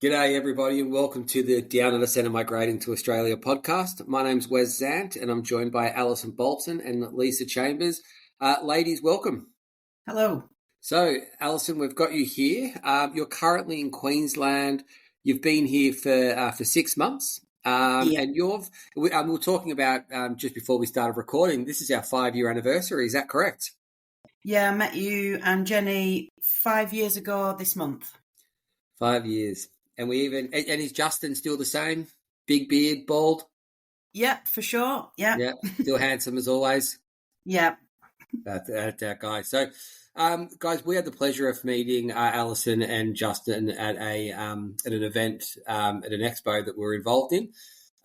G'day, everybody, and welcome to the Down Under Centre Migrating to Australia podcast. My name's Wes Zant, and I'm joined by Alison Boulton and Lisa Chambers. Ladies, welcome. Hello. So, Alison, we've got you here. You're currently in Queensland. You've been here for 6 months, and we were talking about just before we started recording. This is our 5-year anniversary. Is that correct? Yeah, I met you and Jenny 5 years ago this month. 5 years. And is Justin still the same? Big beard, bald? Yeah, for sure. Yeah. Yeah, still handsome as always? Yeah. That's our guy. So, guys, we had the pleasure of meeting Alison and Justin at an event at an expo that we were involved in.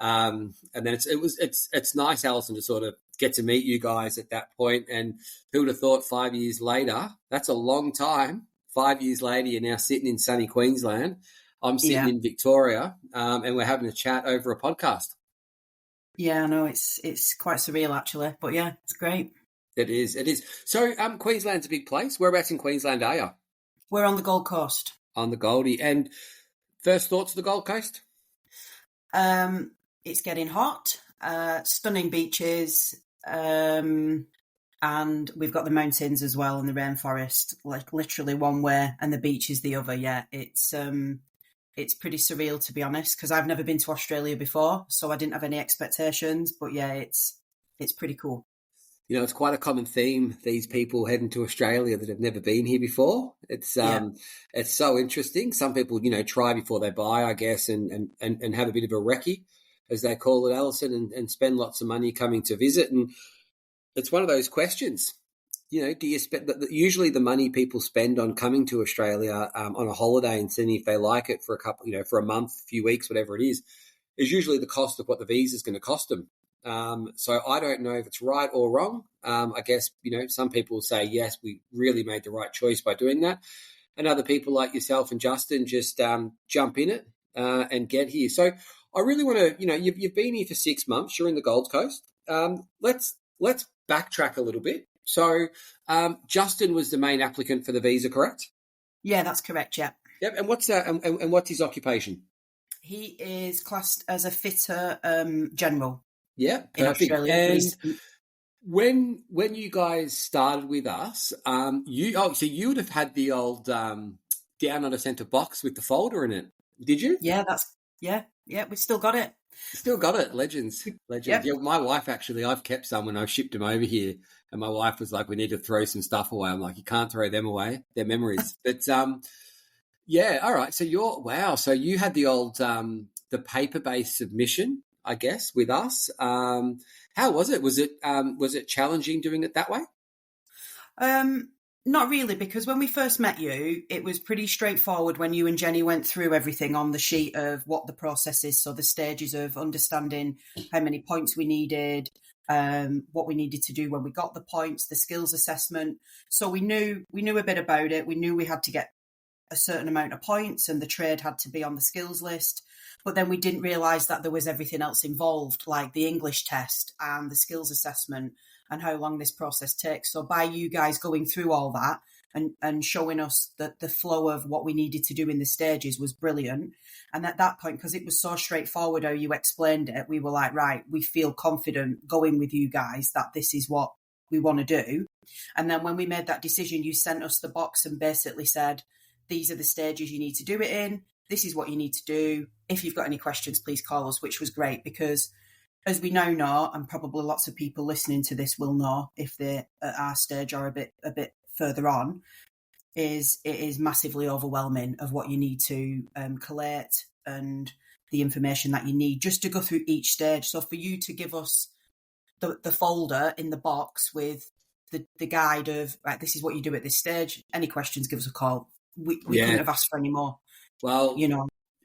And then it's nice, Alison, to sort of get to meet you guys at that point. And who would have thought 5 years later? That's a long time. 5 years later, you're now sitting in sunny Queensland. I'm sitting in Victoria, and we're having a chat over a podcast. Yeah, I know it's quite surreal actually, but yeah, it's great. It is. So, Queensland's a big place. Whereabouts in Queensland are you? We're on the Gold Coast. On the Goldie. And first thoughts of the Gold Coast? It's getting hot. Stunning beaches. And we've got the mountains as well and the rainforest, like literally one way, and the beach is the other. Yeah, it's pretty surreal, to be honest, because I've never been to Australia before, so I didn't have any expectations. But yeah, it's pretty cool. You know, it's quite a common theme, these people heading to Australia that have never been here before. It's so interesting. Some people, try before they buy, I guess, and have a bit of a recce, as they call it, Alison, and spend lots of money coming to visit. And it's one of those questions. Do you spend usually the money people spend on coming to Australia on a holiday and seeing if they like it for a couple, for a month, a few weeks, whatever it is usually the cost of what the visa is going to cost them. So I don't know if it's right or wrong. I guess, some people say, yes, we really made the right choice by doing that. And other people like yourself and Justin just jump in it and get here. So I really want to, you've been here for 6 months. You're in the Gold Coast. Let's backtrack a little bit. So Justin was the main applicant for the visa, correct? Yeah, that's correct. Yeah. Yep. And what's his occupation? He is classed as a fitter general. Yeah, perfect. In Australia. And when you guys started with us, so you would have had the old Down Under Centre box with the folder in it, did you? Yeah, we still got it. Still got it. Legends. Yep. Yeah, my wife actually, I've kept some when I shipped them over here, and my wife was like, "We need to throw some stuff away." I'm like, "You can't throw them away; they're memories." But yeah, all right. So So you had the old the paper-based submission, I guess, with us. How was it? Was it challenging doing it that way? Not really, because when we first met you, it was pretty straightforward when you and Jenny went through everything on the sheet of what the process is. So the stages of understanding how many points we needed, what we needed to do when we got the points, the skills assessment. So we knew a bit about it. We knew we had to get a certain amount of points and the trade had to be on the skills list. But then we didn't realise that there was everything else involved, like the English test and the skills assessment, and how long this process takes. So by you guys going through all that and showing us that the flow of what we needed to do in the stages was brilliant. And at that point, because it was so straightforward how you explained it, we were like, right, we feel confident going with you guys that this is what we want to do. And then when we made that decision, you sent us the box and basically said, these are the stages you need to do it in. This is what you need to do. If you've got any questions, please call us, which was great because as we now know, and probably lots of people listening to this will know if they're at our stage or a bit further on, it is massively overwhelming of what you need to collate and the information that you need just to go through each stage. So for you to give us the folder in the box with the guide of, right, this is what you do at this stage. Any questions, give us a call. We couldn't have asked for any more. Well,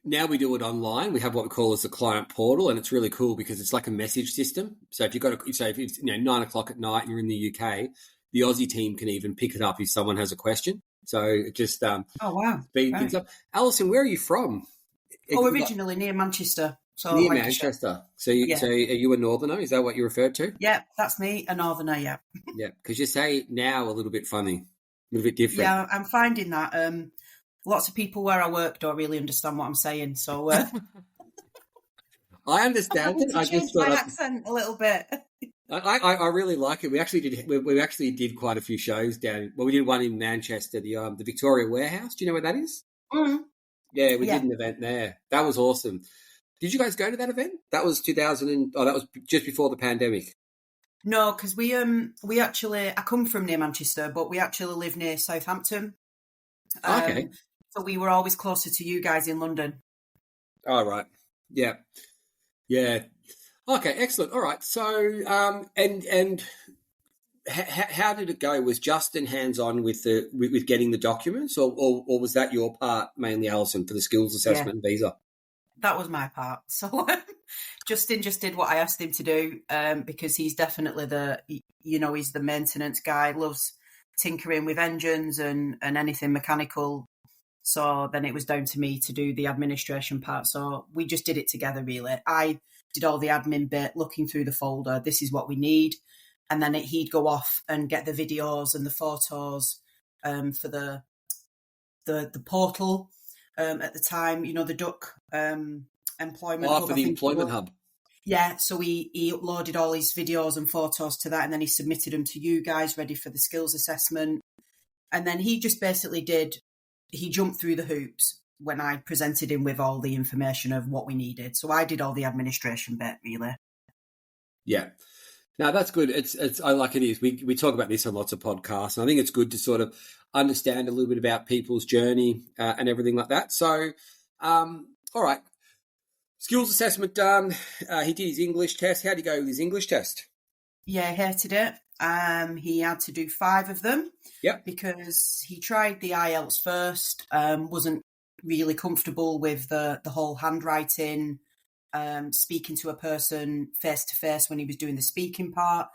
now we do it online. We have what we call as the client portal, and it's really cool because it's like a message system. So if if it's 9:00 at night and you're in the UK, the Aussie team can even pick it up if someone has a question. So it just speed things up. Alison, where are you from? Originally near Manchester. So near Manchester. So are you a northerner? Is that what you referred to? Yeah, that's me, a northerner. Yeah. Yeah, because you say now a little bit funny, a little bit different. Yeah, I'm finding that. lots of people where I work don't really understand what I'm saying. So I I'm understand having it. to I change just my thought accent a little bit. I really like it. We actually did quite a few shows down. Well, we did one in Manchester, the Victoria Warehouse. Do you know where that is? Mm, Yeah, we did yeah. an event there. That was awesome. Did you guys go to that event? That was 2000 that was just before the pandemic. No, because we actually I come from near Manchester, but we actually live near Southampton. Okay. So we were always closer to you guys in London. All right. Yeah. Yeah. Okay. Excellent. All right. So, and how did it go? Was Justin hands on with with getting the documents, or was that your part mainly, Alison, for the skills Yeah, assessment and visa? that was my part. So Justin just did what I asked him to do because he's definitely he's the maintenance guy, loves tinkering with engines and anything mechanical. So then it was down to me to do the administration part. So we just did it together, really. I did all the admin bit, looking through the folder. This is what we need. And then he'd go off and get the videos and the photos for the portal at the time, the DUC employment Oh, hub, for I the think it employment was. hub. Yeah, so he uploaded all his videos and photos to that, and then he submitted them to you guys, ready for the skills assessment. And then he just basically he jumped through the hoops when I presented him with all the information of what we needed. So I did all the administration bit, really. Yeah. Now that's good. It's I like it is. We talk about this on lots of podcasts, and I think it's good to sort of understand a little bit about people's journey and everything like that. So, all right, skills assessment done. He did his English test. How did he go with his English test? Yeah, hated it. He had to do 5 of them. Yep. Because he tried the IELTS first, wasn't really comfortable with the whole handwriting, speaking to a person face to face when he was doing the speaking part.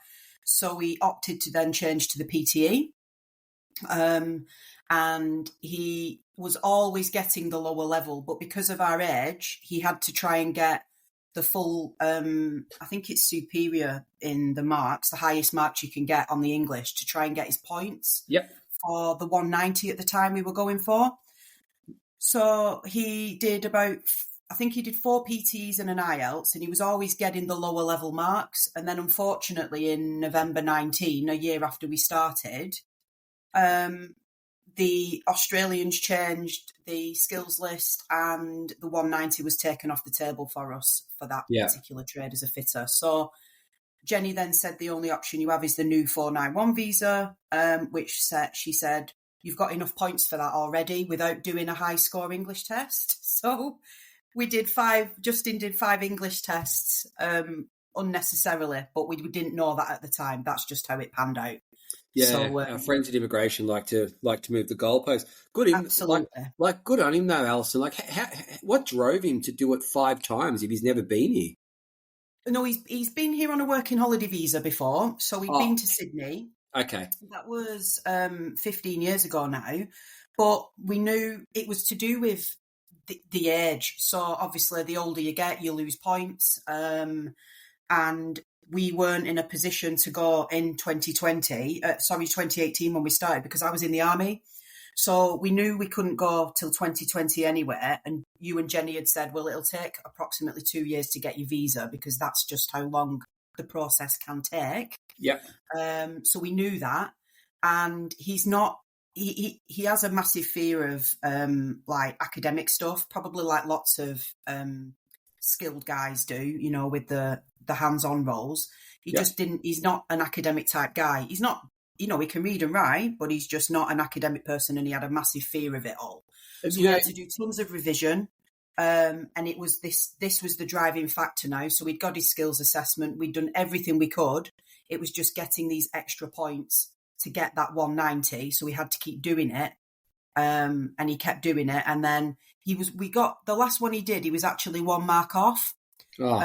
So he opted to then change to the PTE. And he was always getting the lower level, but because of our age, he had to try and get the full, I think it's superior in the marks, the highest marks you can get on the English, to try and get his points. Yep. For the 190 at the time we were going for. So he did I think he did 4 PTs and an IELTS, and he was always getting the lower level marks. And then unfortunately in November 19, a year after we started, the Australians changed the skills list and the 190 was taken off the table for us for that particular trade as a fitter. So Jenny then said the only option you have is the new 491 visa, which she said, you've got enough points for that already without doing a high score English test. So we did 5, Justin did 5 English tests unnecessarily, but we didn't know that at the time. That's just how it panned out. Yeah, so, our friends at immigration like to move the goalposts. Good, absolutely. Like good on him though, Alison. Like, what drove him to do it 5 times if he's never been here? No, he's been here on a working holiday visa before, so he'd been to Sydney. Okay, that was 15 years ago now, but we knew it was to do with the age. So obviously, the older you get, you lose points, and we weren't in a position to go in 2018 when we started, because I was in the army. So we knew we couldn't go till 2020 anywhere. And you and Jenny had said, well, it'll take approximately 2 years to get your visa, because that's just how long the process can take. Yeah. So we knew that. And he's not, he has a massive fear of like academic stuff, probably like lots of skilled guys do, with the hands-on roles. He's not an academic type guy. He's not, he can read and write, but he's just not an academic person, and he had a massive fear of it all. So we had to do tons of revision. And it was this was the driving factor now. So we'd got his skills assessment. We'd done everything we could. It was just getting these extra points to get that 190. So we had to keep doing it. And he kept doing it. And then we got the last one he did, he was actually 1 mark off. Oh.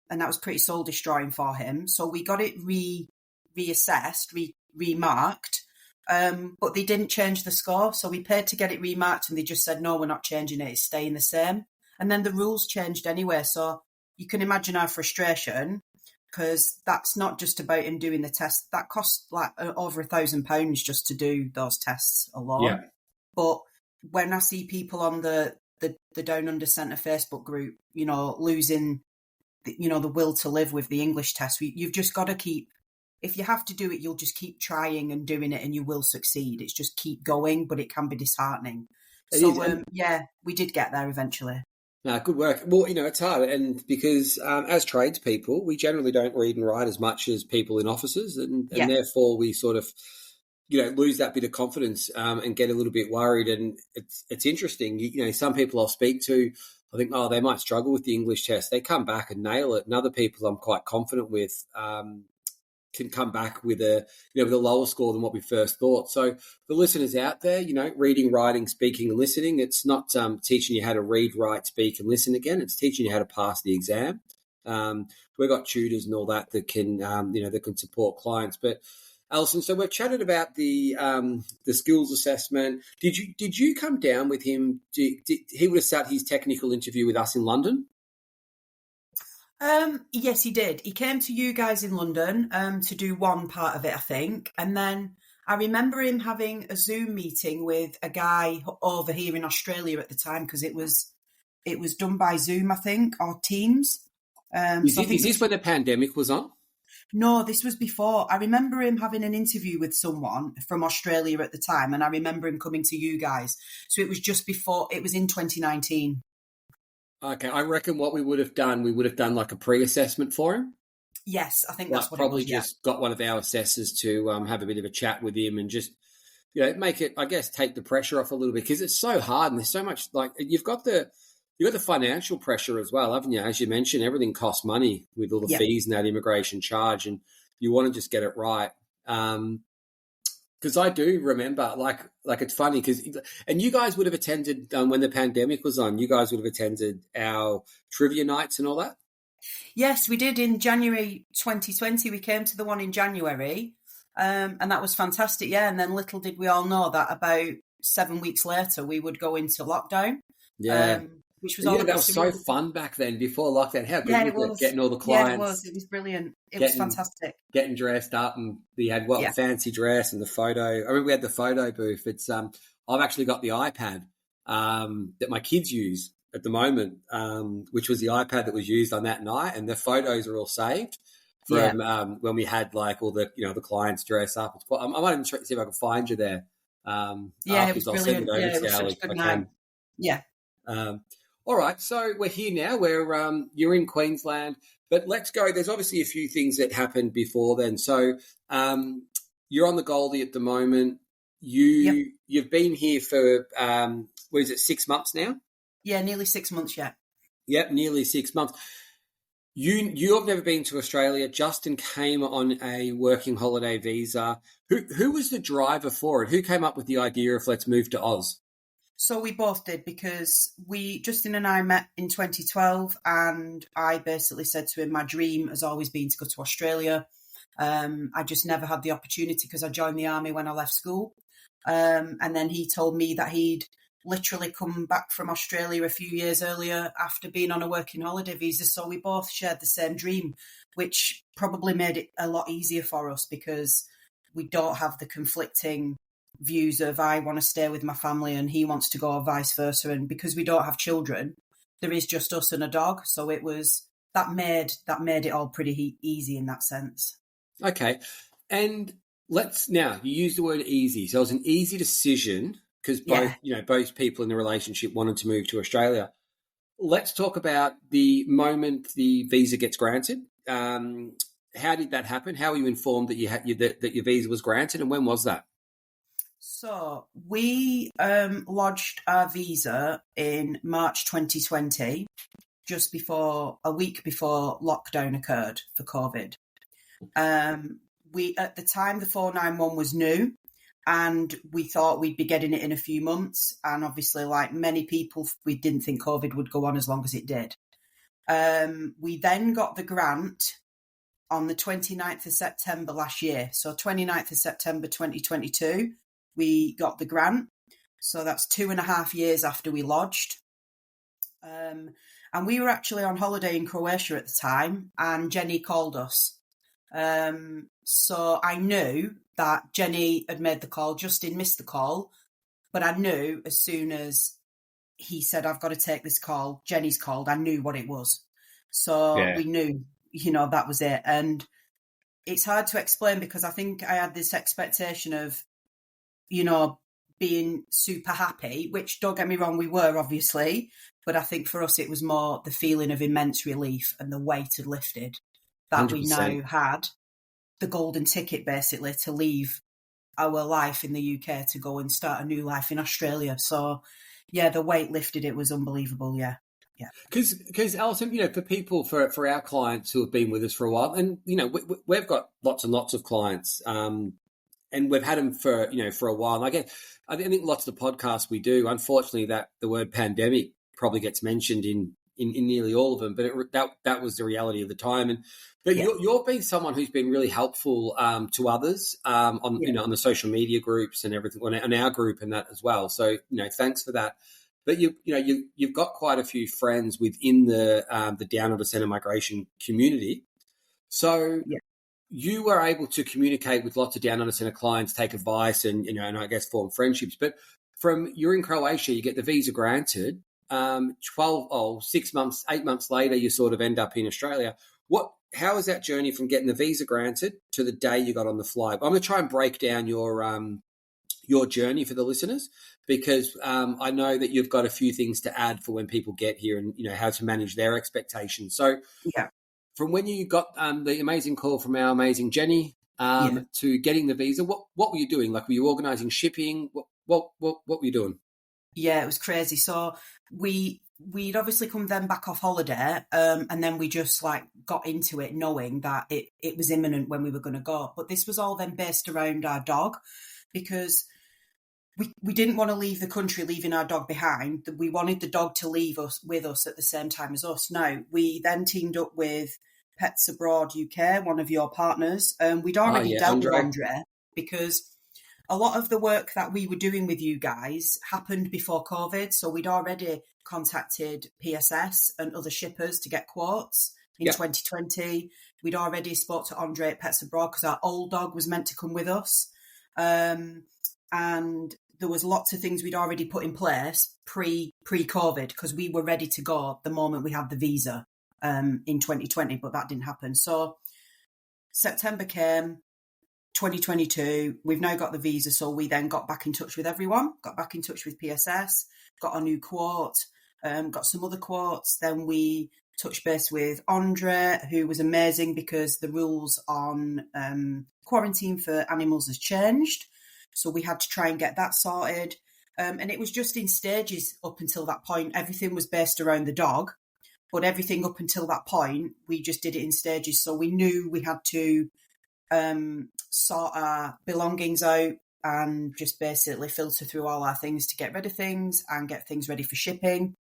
And that was pretty soul destroying for him. So we got it reassessed, remarked. But they didn't change the score. So we paid to get it remarked, and they just said, no, we're not changing it. It's staying the same. And then the rules changed anyway. So you can imagine our frustration, because that's not just about him doing the test. That cost like over £1,000 just to do those tests alone. Yeah. But when I see people on the Down Under Centre Facebook group, losing, the will to live with the English test, you've just got to keep, if you have to do it, you'll just keep trying and doing it and you will succeed. It's just keep going, but it can be disheartening. We did get there eventually. No, good work. Well, it's hard, and because as tradespeople, we generally don't read and write as much as people in offices, and therefore we sort of, lose that bit of confidence and get a little bit worried. And it's interesting. Some people I'll speak to, I think, they might struggle with the English test. They come back and nail it, and other people I'm quite confident with can come back with a lower score than what we first thought. So the listeners out there, reading, writing, speaking, and listening, it's not teaching you how to read, write, speak, and listen again. It's teaching you how to pass the exam. We've got tutors and all that can, that can support clients. But Alison, so we've chatted about the skills assessment. Did you come down with him? He would have sat his technical interview with us in London? Yes, he did. He came to you guys in London to do one part of it, I think. And then I remember him having a Zoom meeting with a guy over here in Australia at the time, because it was done by Zoom, I think, or Teams. Is this when the pandemic was on? No, this was before. I remember him having an interview with someone from Australia at the time, and I remember him coming to you guys. So it was just before, it was in 2019. Okay, I reckon what we would have done like a pre-assessment for him. Yes, I think that's what probably it was, just got one of our assessors to have a bit of a chat with him and just, make it, I guess, take the pressure off a little bit, because it's so hard and there's so much, like, you've got the financial pressure as well, haven't you? As you mentioned, everything costs money with all the fees and that immigration charge, and you want to just get it right. Because I do remember, like it's funny, and you guys would have attended when the pandemic was on. You guys would have attended our trivia nights and all that. Yes, we did in January 2020. We came to the one in January, and that was fantastic. Yeah, and then little did we all know that about 7 weeks later we would go into lockdown. Yeah. Which was that was so fun back then, before lockdown. How good was it? Getting all the clients. Yeah, it was brilliant. It was fantastic. Getting dressed up, and we had a fancy dress and the photo. I remember we had the photo booth. It's I've actually got the iPad that my kids use at the moment, which was the iPad that was used on that night, and the photos are all saved from when we had like all the the clients dress up. It's quite, I might even see if I can find you there. It was brilliant. It was such a good night. Yeah. All right, so we're here now. You're in Queensland, but let's go. There's obviously a few things that happened before then. So you're on the Goldie at the moment. You've been here for 6 months now? Yeah, nearly 6 months. Yeah. Yep, nearly 6 months. You have never been to Australia. Justin came on a working holiday visa. Who was the driver for it? Who came up with the idea of let's move to Oz? So we both did, because Justin and I met in 2012, and I basically said to him, my dream has always been to go to Australia. I just never had the opportunity because I joined the army when I left school. And then he told me that he'd literally come back from Australia a few years earlier after being on a working holiday visa. So we both shared the same dream, which probably made it a lot easier for us, because we don't have the conflicting views of I want to stay with my family and he wants to go, or vice versa. And because we don't have children, there is just us and a dog. So that made it all pretty easy in that sense. Okay. And you use the word easy. So it was an easy decision because both people in the relationship wanted to move to Australia. Let's talk about the moment the visa gets granted. How did that happen? How were you informed that that your visa was granted, and when was that? So we lodged our visa in March 2020, just a week before lockdown occurred for COVID. At the time, the 491 was new, and we thought we'd be getting it in a few months. And obviously, like many people, we didn't think COVID would go on as long as it did. We then got the grant on the 29th of September last year. So 29th of September 2022. We got the grant. So that's 2.5 years after we lodged. And we were actually on holiday in Croatia at the time, and Jenny called us. So I knew that Jenny had made the call. Justin missed the call, But I knew as soon as he said, I've got to take this call, Jenny's called, I knew what it was. So we knew, that was it. And it's hard to explain because I think I had this expectation of, being super happy, which, don't get me wrong, we were obviously, but I think for us it was more the feeling of immense relief and the weight had lifted, that 100%. we now had the golden ticket basically to leave our life in the UK to go and start a new life in Australia. So yeah, the weight lifted. It was unbelievable. Yeah. Because Alison, for people, for our clients who have been with us for a while, and we've got lots and lots of clients, and we've had them for a while. And I think lots of the podcasts we do, unfortunately, that the word pandemic probably gets mentioned in nearly all of them, but that was the reality of the time. But you've been someone who's been really helpful to others on the social media groups and everything, on our group and that as well. So thanks for that. But you've got quite a few friends within the Down Under Centre migration community. So you were able to communicate with lots of Down Under Centre clients, take advice, and and I guess form friendships. But you're in Croatia, you get the visa granted. 6 months, 8 months later, you sort of end up in Australia. How was that journey from getting the visa granted to the day you got on the flight? I'm going to try and break down your journey for the listeners, because I know that you've got a few things to add for when people get here and how to manage their expectations. So from when you got the amazing call from our amazing Jenny to getting the visa, what were you doing? Like, were you organising shipping? What were you doing? Yeah, it was crazy. So we'd obviously come then back off holiday, and then we just got into it knowing that it was imminent when we were going to go. But this was all then based around our dog, because we didn't want to leave the country leaving our dog behind. We wanted the dog to leave us with us at the same time as us. Now, we then teamed up with Pets Abroad UK, one of your partners. We'd already dealt with Andre, because a lot of the work that we were doing with you guys happened before COVID. So we'd already contacted PSS and other shippers to get quotes in 2020. We'd already spoke to Andre at Pets Abroad because our old dog was meant to come with us. And there was lots of things we'd already put in place pre-COVID, because we were ready to go the moment we had the visa in 2020, but that didn't happen. So September came, 2022, we've now got the visa, so we then got back in touch with everyone, got back in touch with PSS, got a new quote, got some other quotes. Then we touched base with Andre, who was amazing because the rules on quarantine for animals has changed. So we had to try and get that sorted. And it was just in stages up until that point. Everything was based around the dog, but everything up until that point, we just did it in stages. So we knew we had to sort our belongings out and just basically filter through all our things to get rid of things and get things ready for shipping.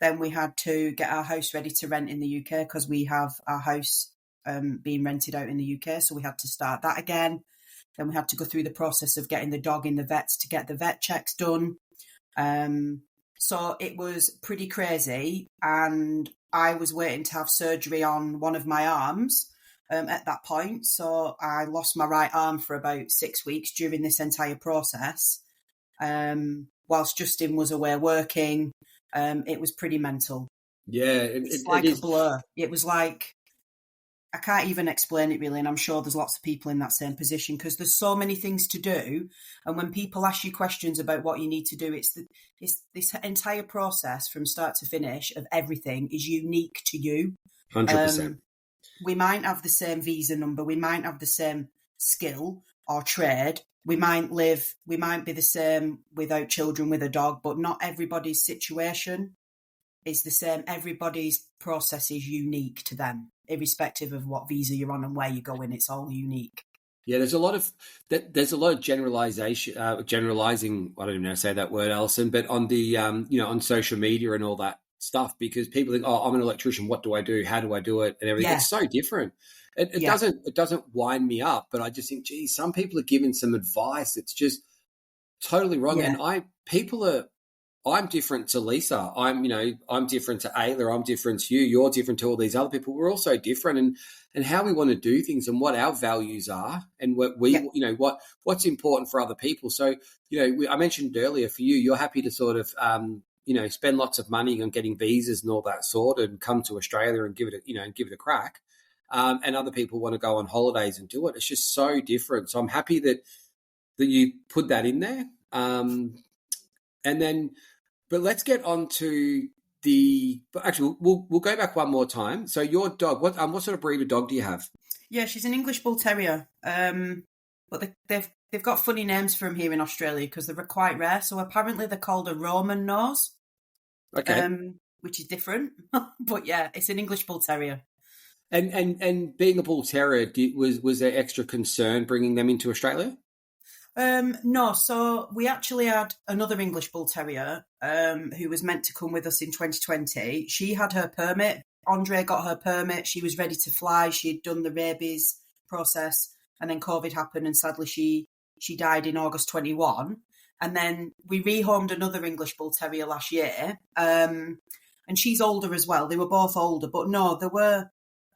Then we had to get our house ready to rent in the UK, because we have our house being rented out in the UK. So we had to start that again. Then we had to go through the process of getting the dog in the vets to get the vet checks done. So it was pretty crazy. And I was waiting to have surgery on one of my arms at that point. So I lost my right arm for about 6 weeks during this entire process. Whilst Justin was away working, it was pretty mental. Yeah. It's like a blur. It was like, I can't even explain it really, and I'm sure there's lots of people in that same position, because there's so many things to do. And when people ask you questions about what you need to do, it's this entire process from start to finish of everything is unique to you. 100%. We might have the same visa number, we might have the same skill or trade, we might be the same without children, with a dog, but not everybody's situation is the same. Everybody's process is unique to them, irrespective of what visa you're on and where you're going. It's all unique. Yeah, there's a lot of generalization, generalizing. I don't even know how to say that word, Alison, but on the on social media and all that stuff, because people think, oh, I'm an electrician, what do I do? How do I do it? And everything. Yeah. It's so different. It doesn't wind me up, but I just think, geez, some people are giving some advice that's just totally wrong. Yeah. And people are I'm different to Lisa. I'm different to Ayla. I'm different to you. You're different to all these other people. We're all so different, and how we want to do things and what our values are and what we, Yeah. what's important for other people. So, I mentioned earlier for you, you're happy to sort of, spend lots of money on getting visas and all that sort and come to Australia and give it a crack. And other people want to go on holidays and do it. It's just so different. So I'm happy that you put that in there. And then, but let's get on to but actually, we'll go back one more time. So your dog, what sort of breed of dog do you have? Yeah, she's an English Bull Terrier. But they've got funny names for them here in Australia because they're quite rare. So apparently they're called a Roman nose. Okay. Which is different. But yeah, it's an English Bull Terrier. And being a Bull Terrier, was there extra concern bringing them into Australia? No, so we actually had another English Bull Terrier who was meant to come with us in 2020. She had her permit. Andre got her permit. She was ready to fly. She'd done the rabies process, and then COVID happened, and sadly she died in August 21. And then we rehomed another English Bull Terrier last year, and she's older as well. They were both older, but no,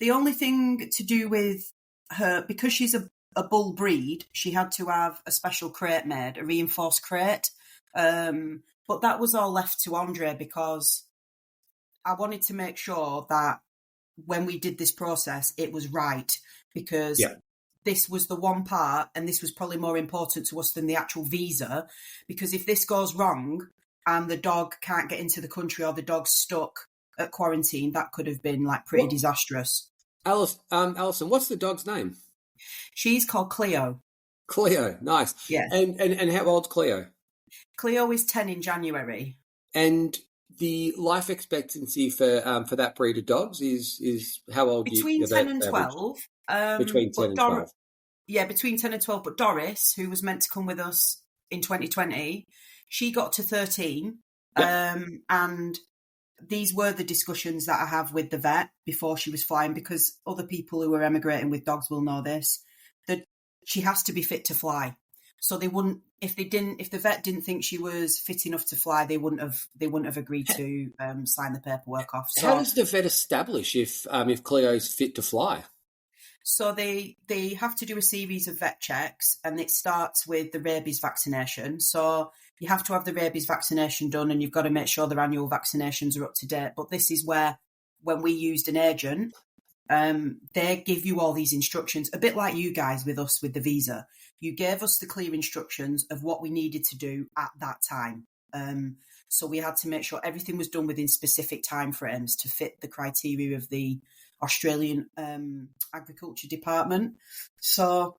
the only thing to do with her, because she's a bull breed, she had to have a special crate made, a reinforced crate. But that was all left to Andre because I wanted to make sure that when we did this process, it was right, because this was the one part, and this was probably more important to us than the actual visa, because if this goes wrong and the dog can't get into the country or the dog's stuck at quarantine, that could have been like pretty disastrous. Alison, what's the dog's name? She's called Cleo. Cleo, nice. Yeah. And how old's Cleo? Cleo is 10 in January. And the life expectancy for that breed of dogs is how old? Between 10 and 12. Between 10 and 12. Yeah, between 10 and 12. But Doris, who was meant to come with us in 2020, she got to 13. Yep. And these were the discussions that I have with the vet before she was flying, because other people who are emigrating with dogs will know this, that she has to be fit to fly. So they wouldn't, if the vet didn't think she was fit enough to fly, they wouldn't have agreed to sign the paperwork off. So, how does the vet establish if Cleo's fit to fly? So they have to do a series of vet checks, and it starts with the rabies vaccination. So you have to have the rabies vaccination done, and you've got to make sure their annual vaccinations are up to date. But this is where, when we used an agent, they give you all these instructions, a bit like you guys with us with the visa. You gave us the clear instructions of what we needed to do at that time. So we had to make sure everything was done within specific timeframes to fit the criteria of the Australian Agriculture Department. So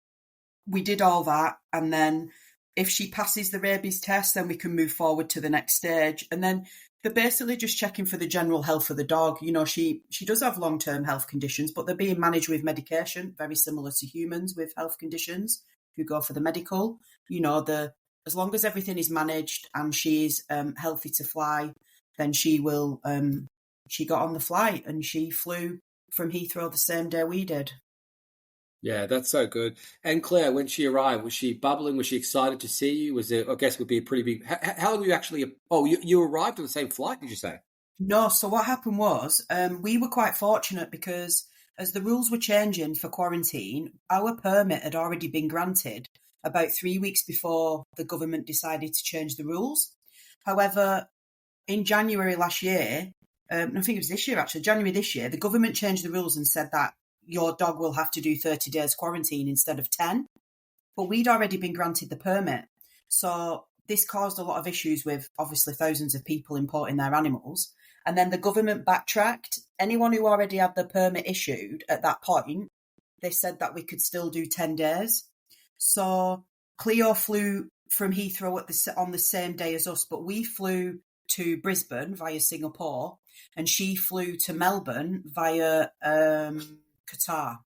we did all that, and then if she passes the rabies test, then we can move forward to the next stage. And then they're basically just checking for the general health of the dog. You know, she does have long-term health conditions, but they're being managed with medication, very similar to humans with health conditions who go for the medical. You know, as long as everything is managed and she's healthy to fly, then she will. She got on the flight and she flew from Heathrow the same day we did. Yeah, that's so good. And Claire, when she arrived, was she bubbling? Was she excited to see you? Was it, I guess, would be a pretty big... How long were you actually... Oh, you arrived on the same flight, did you say? No, so what happened was we were quite fortunate because as the rules were changing for quarantine, our permit had already been granted about 3 weeks before the government decided to change the rules. However, in January last year, I think it was this year actually, January this year, the government changed the rules and said that your dog will have to do 30 days quarantine instead of 10. But we'd already been granted the permit. So this caused a lot of issues with obviously thousands of people importing their animals. And then the government backtracked. Anyone who already had the permit issued at that point, they said that we could still do 10 days. So Cleo flew from Heathrow on the same day as us, but we flew to Brisbane via Singapore, and she flew to Melbourne via Qatar.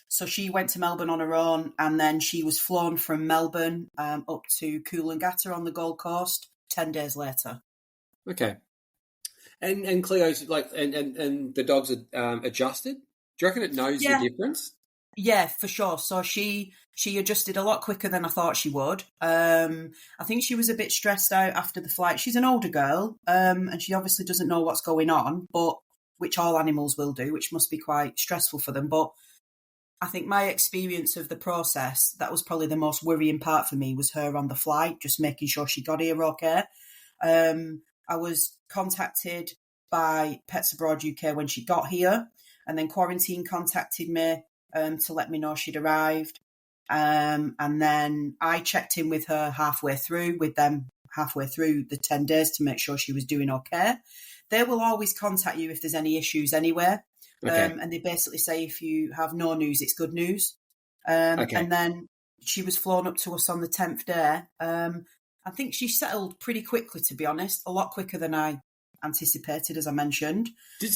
So she went to Melbourne on her own, and then she was flown from Melbourne up to Coolangatta on the Gold Coast 10 days later. Okay. And Cleo's like, and the dogs are adjusted? Do you reckon it knows the difference? Yeah, for sure. So she adjusted a lot quicker than I thought she would. I think she was a bit stressed out after the flight. She's an older girl, and she obviously doesn't know what's going on, but which all animals will do, which must be quite stressful for them. But I think my experience of the process, that was probably the most worrying part for me, was her on the flight, just making sure she got here okay. I was contacted by Pets Abroad UK when she got here, and then Quarantine contacted me to let me know she'd arrived. And then I checked in with her halfway through the 10 days to make sure she was doing okay. They will always contact you if there's any issues anyway. Okay. And they basically say if you have no news, it's good news. Okay. And then she was flown up to us on the 10th day. I think she settled pretty quickly, to be honest, a lot quicker than I anticipated, as I mentioned.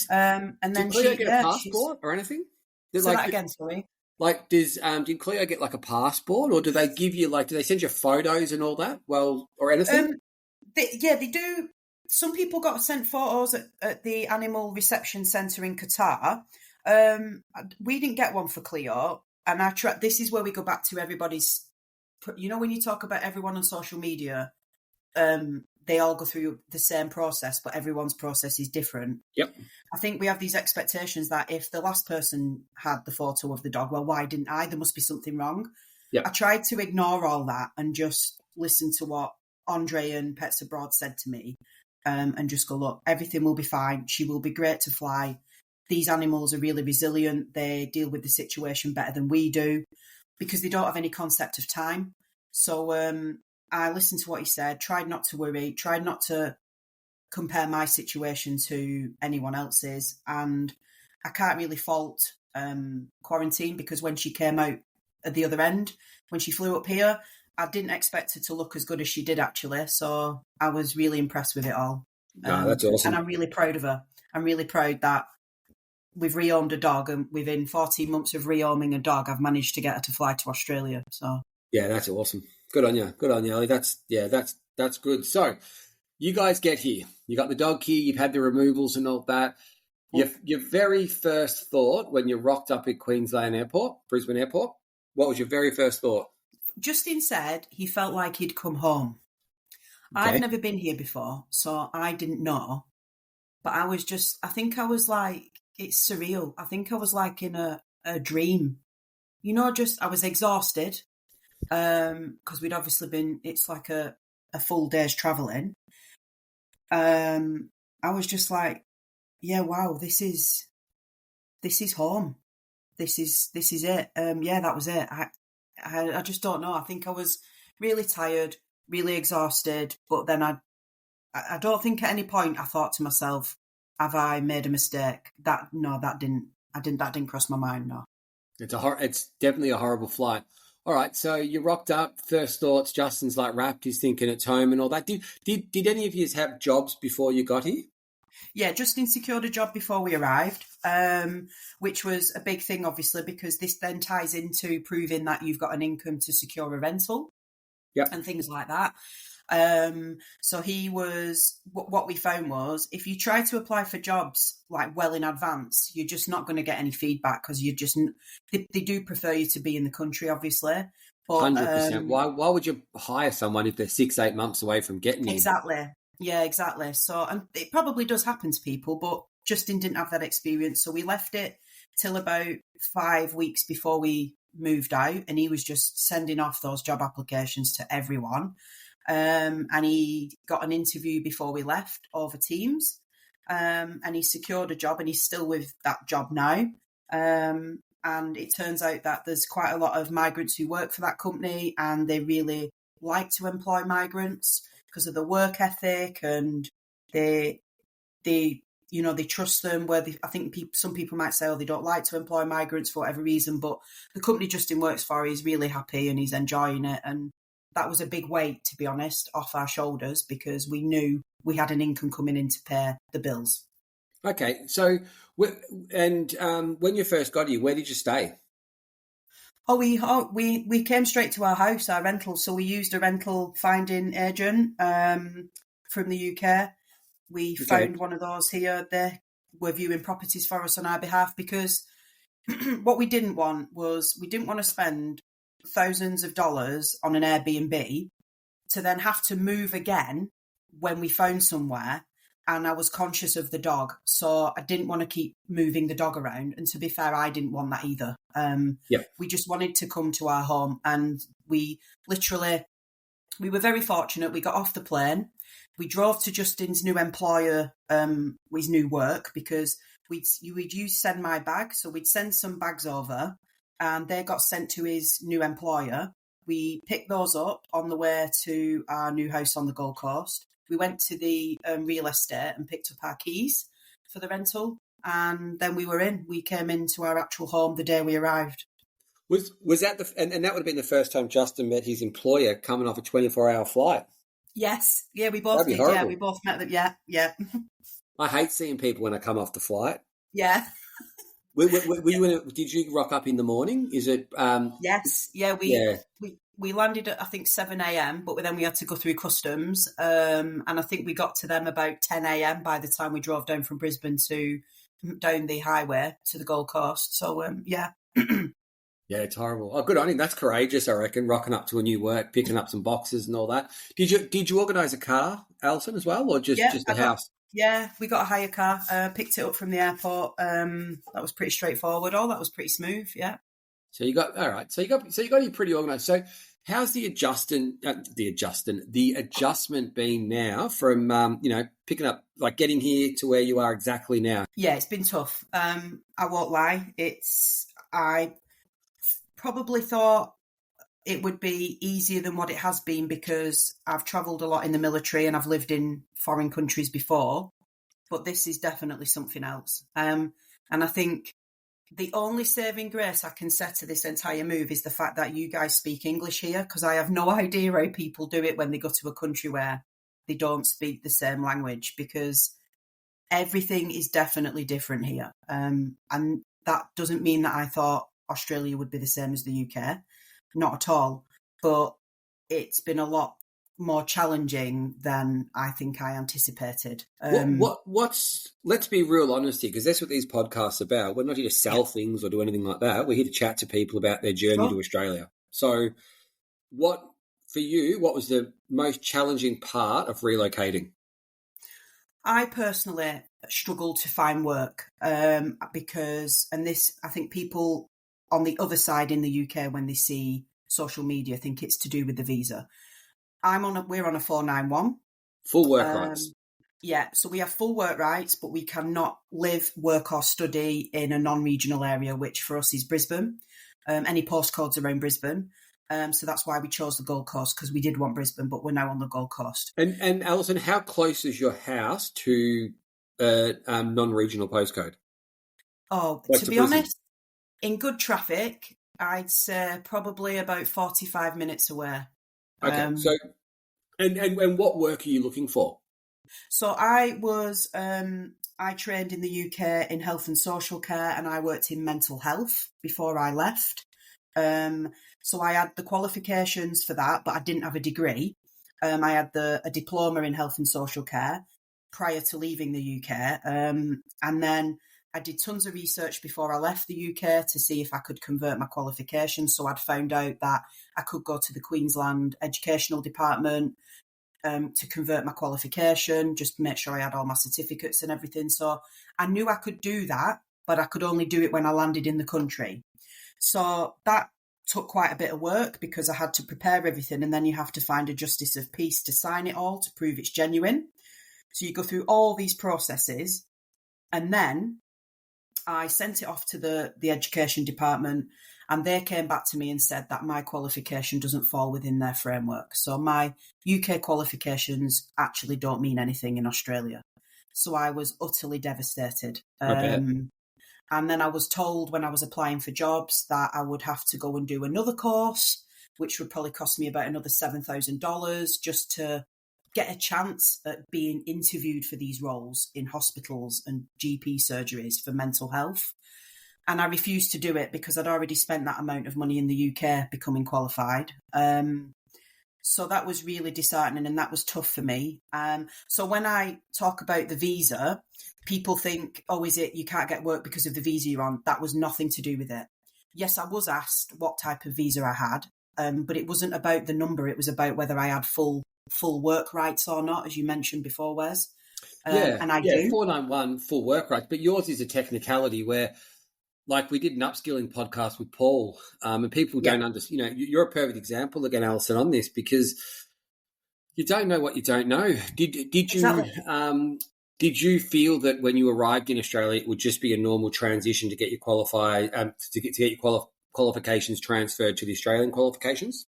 And then did Cleo get a passport or anything? Say that again, sorry. Like, did Cleo get like a passport, or do they give you do they send you photos and all that? Well, or anything? They do. Some people got sent photos at the animal reception centre in Qatar. We didn't get one for Cleo, and this is where we go back to everybody's. You know, when you talk about everyone on social media, they all go through the same process, but everyone's process is different. Yep. I think we have these expectations that if the last person had the photo of the dog, well, why didn't I? There must be something wrong. Yep. I tried to ignore all that and just listen to what Andre and Pets Abroad said to me, and just go, look, everything will be fine. She will be great to fly. These animals are really resilient. They deal with the situation better than we do because they don't have any concept of time. So I listened to what he said, tried not to worry, tried not to compare my situation to anyone else's. And I can't really fault Quarantine because when she came out at the other end, when she flew up here, I didn't expect her to look as good as she did, actually. So I was really impressed with it all. That's awesome. And I'm really proud of her. I'm really proud that we've rehomed a dog, and within 14 months of rehoming a dog, I've managed to get her to fly to Australia. So yeah, that's awesome. Good on you. Good on you, Ali. That's good. So you guys get here. You got the dog here. You've had the removals and all that. Your very first thought when you rocked up at Brisbane Airport, what was your very first thought? Justin said he felt like he'd come home. Okay. I've never been here before, so I didn't know. But I think I was like, it's surreal. I think I was like in a dream. You know, I was exhausted because we'd obviously it's like a full day's travelling. I was just like, yeah, wow, this is home. This is it. Yeah, that was it. I just don't know. I think I was really tired, really exhausted, but then I don't think at any point I thought to myself, have I made a mistake? That didn't cross my mind. No. It's definitely a horrible flight. All right, so you rocked up. First thoughts, Justin's like wrapped. He's thinking it's home and all that. Did any of you have jobs before you got here? Yeah, Justin secured a job before we arrived, which was a big thing, obviously, because this then ties into proving that you've got an income to secure a rental, and things like that. So what we found was if you try to apply for jobs like well in advance, you're just not going to get any feedback because they do prefer you to be in the country, obviously. But 100%. Why would you hire someone if they're 6-8 months away from getting you? Exactly. Yeah, exactly. So, and it probably does happen to people, but Justin didn't have that experience. So we left it till about 5 weeks before we moved out, and he was just sending off those job applications to everyone. And he got an interview before we left over Teams, and he secured a job, and he's still with that job now. And it turns out that there's quite a lot of migrants who work for that company, and they really like to employ migrants because of the work ethic, and they trust them. I think some people might say, they don't like to employ migrants for whatever reason, but the company Justin works for, he's really happy and he's enjoying it. And that was a big weight, to be honest, off our shoulders because we knew we had an income coming in to pay the bills. Okay, so when you first got here, where did you stay? We came straight to our house, our rental. So we used a rental finding agent from the UK. We found one of those here. They were viewing properties for us on our behalf because what we didn't want was we didn't want to spend thousands of dollars on an Airbnb to then have to move again when we found somewhere. And I was conscious of the dog, so I didn't want to keep moving the dog around. And to be fair, I didn't want that either. We just wanted to come to our home, and we were very fortunate. We got off the plane. We drove to Justin's new employer, his new work, because we'd use Send My Bag. So we'd send some bags over, and they got sent to his new employer. We picked those up on the way to our new house on the Gold Coast. We went to the real estate and picked up our keys for the rental, and then we were in. We came into our actual home the day we arrived. Was that and that would have been the first time Justin met his employer coming off a 24-hour flight? Yes, yeah, we both did. Horrible. Yeah, we both met them. Yeah. I hate seeing people when I come off the flight. Yeah. Did you rock up in the morning? Is it? Yes. Yeah. We landed at, I think, 7 a.m, but then we had to go through customs. And I think we got to them about 10 a.m. by the time we drove down from Brisbane down the highway to the Gold Coast. So, yeah. Yeah, it's horrible. Oh, good on him. That's courageous, I reckon, rocking up to a new work, picking up some boxes and all that. Did you organise a car, Alison, as well, or just the house? Yeah, we got a hire car, picked it up from the airport. That was pretty straightforward. That was pretty smooth, yeah. So you got you pretty organised. So how's the adjustment been now from picking up, like getting here to where you are exactly now? Yeah, it's been tough. I won't lie. I probably thought it would be easier than what it has been because I've travelled a lot in the military and I've lived in foreign countries before, but this is definitely something else. And I think the only saving grace I can say to this entire move is the fact that you guys speak English here, because I have no idea how people do it when they go to a country where they don't speak the same language, because everything is definitely different here. And that doesn't mean that I thought Australia would be the same as the UK. Not at all. But it's been a lot more challenging than I think I anticipated. Let's be real honest here, because that's what these podcasts are about. We're not here to sell things or do anything like that. We're here to chat to people about their journey to Australia. So what was the most challenging part of relocating? I personally struggled to find work because I think people on the other side in the UK, when they see social media, think it's to do with the visa. We're on a 491. Full work rights. Yeah, so we have full work rights, but we cannot live, work or study in a non-regional area, which for us is Brisbane. Any postcodes around Brisbane. So that's why we chose the Gold Coast, because we did want Brisbane, but we're now on the Gold Coast. And Alison, how close is your house to a non-regional postcode? Oh, to be honest, in good traffic, I'd say probably about 45 minutes away. Okay, so and what work are you looking for? So I trained in the UK in health and social care, and I worked in mental health before I left. So I had the qualifications for that, but I didn't have a degree. I had a diploma in health and social care prior to leaving the UK. And then I did tons of research before I left the UK to see if I could convert my qualifications. So I'd found out that I could go to the Queensland Educational Department to convert my qualification, just to make sure I had all my certificates and everything. So I knew I could do that, but I could only do it when I landed in the country. So that took quite a bit of work because I had to prepare everything, and then you have to find a justice of peace to sign it all to prove it's genuine. So you go through all these processes, and then I sent it off to the education department, and they came back to me and said that my qualification doesn't fall within their framework. So my UK qualifications actually don't mean anything in Australia. So I was utterly devastated. And then I was told when I was applying for jobs that I would have to go and do another course, which would probably cost me about another $7,000 just to get a chance at being interviewed for these roles in hospitals and GP surgeries for mental health. And I refused to do it because I'd already spent that amount of money in the UK becoming qualified. So that was really disheartening, and that was tough for me. So when I talk about the visa, people think, oh, is it you can't get work because of the visa you're on? That was nothing to do with it. Yes, I was asked what type of visa I had, but it wasn't about the number. It was about whether I had full work rights or not, as you mentioned before, Wes. And I do. 491 full work rights, but yours is a technicality where, like, we did an upskilling podcast with Paul, and people don't understand. You know, you're a perfect example again, Alison, on this, because you don't know what you don't know. Did you Exactly. Did you feel that when you arrived in Australia, it would just be a normal transition to get your qualifications transferred to the Australian qualifications?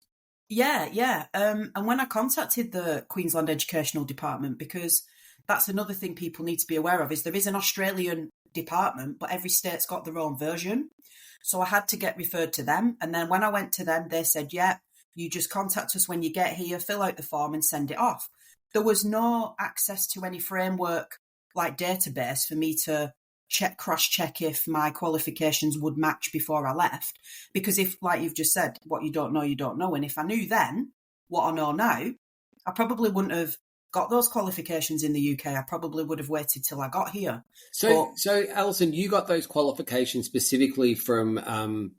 Yeah. And when I contacted the Queensland Educational Department, because that's another thing people need to be aware of, is there is an Australian department, but every state's got their own version. So I had to get referred to them. And then when I went to them, they said, yeah, you just contact us when you get here, fill out the form and send it off. There was no access to any framework like database for me to cross-check if my qualifications would match before I left. Because if, like you've just said, what you don't know, you don't know. And if I knew then what I know now, I probably wouldn't have got those qualifications in the UK. I probably would have waited till I got here. So Alison, you got those qualifications specifically from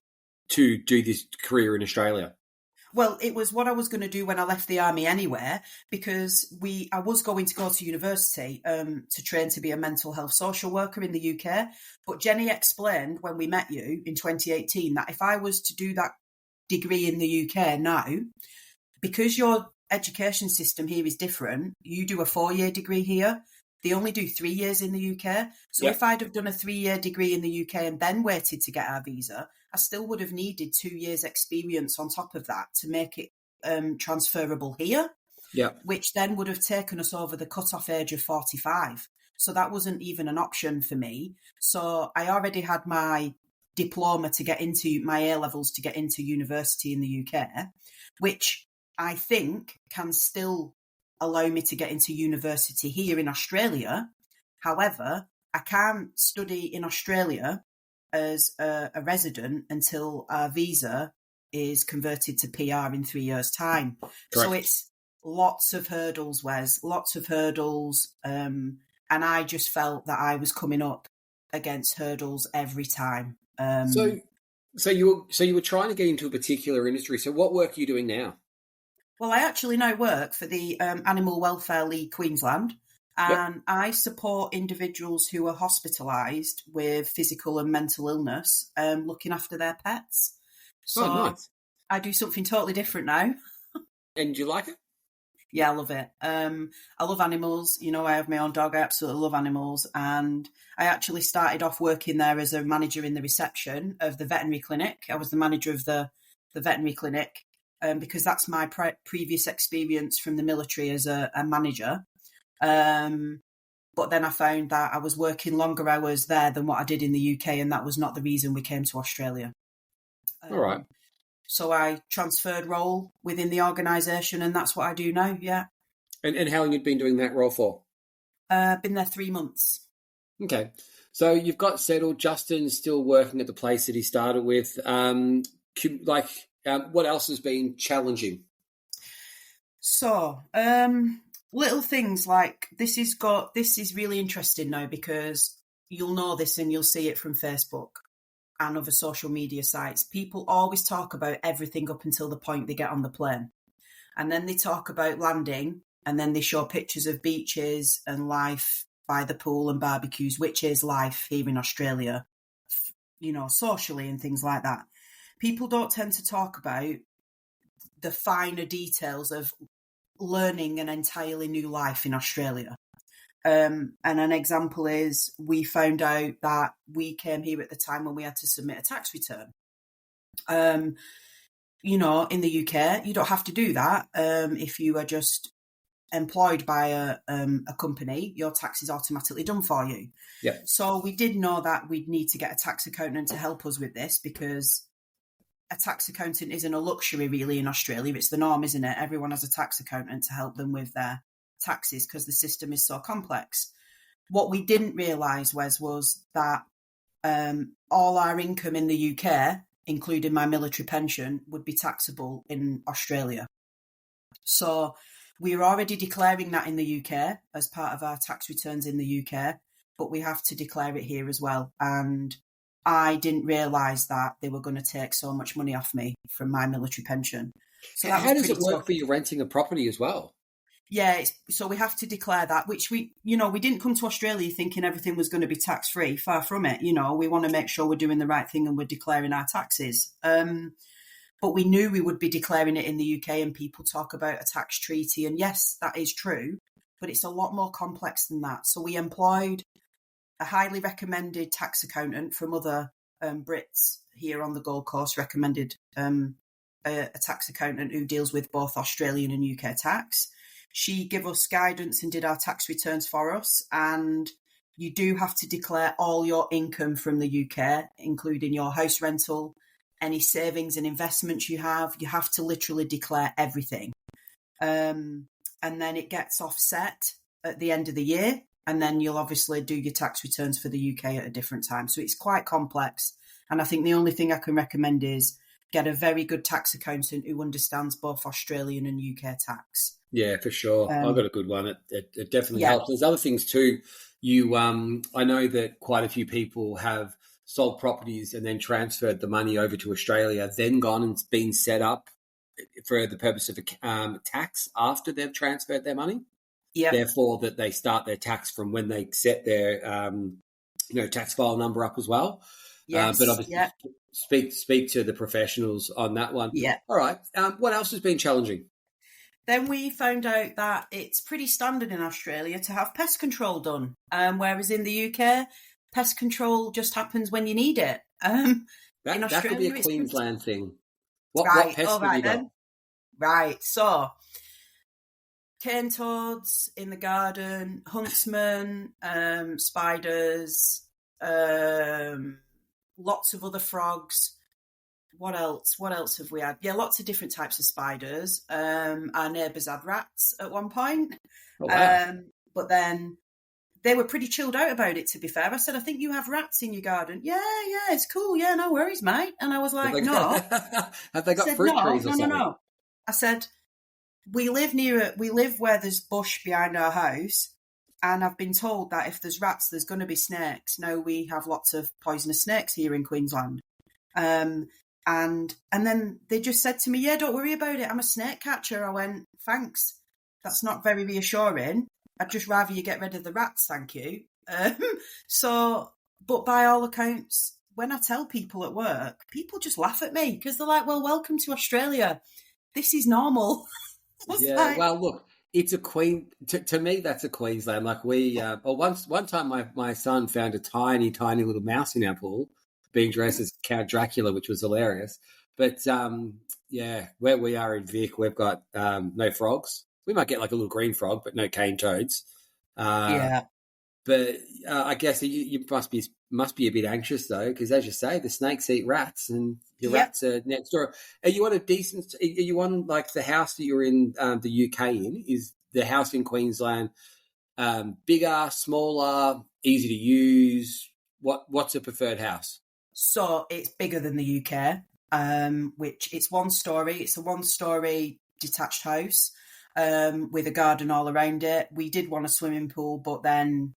to do this career in Australia? Well, it was what I was going to do when I left the army anyway, because I was going to go to university to train to be a mental health social worker in the UK. But Jenny explained when we met you in 2018 that if I was to do that degree in the UK now, because your education system here is different, you do a 4-year degree here. They only do 3 years in the UK. So if I'd have done a 3-year degree in the UK and then waited to get our visa, I still would have needed 2 years experience on top of that to make it transferable here, which then would have taken us over the cut-off age of 45. So that wasn't even an option for me. So I already had my diploma to get into my A-levels to get into university in the UK, which I think can still allow me to get into university here in Australia. However, I can't study in Australia as a resident until our visa is converted to PR in 3 years' time. Correct. So it's lots of hurdles, Wes, lots of hurdles. And I just felt that I was coming up against hurdles every time. So you were trying to get into a particular industry. So what work are you doing now? Well, I actually now work for the Animal Welfare League Queensland, and I support individuals who are hospitalised with physical and mental illness, looking after their pets. So nice. I do something totally different now. And do you like it? Yeah, I love it. I love animals. You know, I have my own dog. I absolutely love animals. And I actually started off working there as a manager in the reception of the veterinary clinic. I was the manager of the veterinary clinic. Because that's my previous experience from the military as a manager. But then I found that I was working longer hours there than what I did in the UK, and that was not the reason we came to Australia. All right. So I transferred role within the organisation, and that's what I do now, yeah. And how long have you been doing that role for? Been there 3 months. Okay. So you've got settled. Justin's still working at the place that he started with. What else has been challenging? So, little things like this is really interesting now, because you'll know this and you'll see it from Facebook and other social media sites. People always talk about everything up until the point they get on the plane. And then they talk about landing, and then they show pictures of beaches and life by the pool and barbecues, which is life here in Australia, you know, socially and things like that. People don't tend to talk about the finer details of learning an entirely new life in Australia. And an example is we found out that we came here at the time when we had to submit a tax return. You know, in the UK, you don't have to do that. If you are just employed by a company, your tax is automatically done for you. Yeah. So we did know that we'd need to get a tax accountant to help us with this, because a tax accountant isn't a luxury really in Australia. It's the norm, isn't it? Everyone has a tax accountant to help them with their taxes because the system is so complex. What we didn't realise was that all our income in the UK, including my military pension, would be taxable in Australia. So we were already declaring that in the UK as part of our tax returns in the UK. but we have to declare it here as well. And I didn't realise that they were going to take so much money off me from my military pension. So that was How does pretty it work tough. for you renting a property as well? Yeah, so we have to declare that, which we didn't come to Australia thinking everything was going to be tax-free. Far from it. We want to make sure we're doing the right thing and we're declaring our taxes. But we knew we would be declaring it in the UK, and people talk about a tax treaty. And yes, that is true, but it's a lot more complex than that. So we employed a highly recommended tax accountant from other Brits here on the Gold Coast, recommended a tax accountant who deals with both Australian and UK tax. She gave us guidance and did our tax returns for us. And you do have to declare all your income from the UK, including your house rental, any savings and investments you have. You have to literally declare everything. And then it gets offset at the end of the year. And then you'll obviously do your tax returns for the UK at a different time. So it's quite complex. And I think the only thing I can recommend is get a very good tax accountant who understands both Australian and UK tax. Yeah, for sure. I've got a good one. It definitely Yeah. helps. There's other things too. I know that quite a few people have sold properties and then transferred the money over to Australia, then gone and been set up for the purpose of tax after they've transferred their money. Yeah. Therefore, that they start their tax from when they set their tax file number up as well. Yes. But obviously, speak to the professionals on that one. Yeah. All right. What else has been challenging? Then we found out that it's pretty standard in Australia to have pest control done, whereas in the UK, pest control just happens when you need it. That could be a Queensland thing. What pests have you got? Right. So, cane toads in the garden, huntsmen, spiders, lots of other frogs. What else? What else have we had? Yeah, lots of different types of spiders. Our neighbours had rats at one point. Oh, wow. But then they were pretty chilled out about it, to be fair. I said, I think you have rats in your garden. Yeah, it's cool. Yeah, no worries, mate. And I was like, no. Have they got fruit trees or something? No. I said, we live where there's bush behind our house. And I've been told that if there's rats, there's going to be snakes. Now we have lots of poisonous snakes here in Queensland. And then they just said to me, yeah, don't worry about it. I'm a snake catcher. I went, thanks. That's not very reassuring. I'd just rather you get rid of the rats, thank you. But by all accounts, when I tell people at work, people just laugh at me because they're like, well, welcome to Australia. This is normal. Yeah, well, look, it's a to me, that's a Queensland. Like one time my son found a tiny, tiny little mouse in our pool, being dressed as Count Dracula, which was hilarious. But where we are in Vic, we've got no frogs. We might get like a little green frog, but no cane toads. Yeah. But I guess you must be a bit anxious though, because as you say, the snakes eat rats, and your rats are next door. Are you on a decent? Are you on like the house that you're in the UK in? Is the house in Queensland bigger, smaller, easy to use? What's a preferred house? So it's bigger than the UK, which it's one story. It's a one-story detached house with a garden all around it. We did want a swimming pool, but then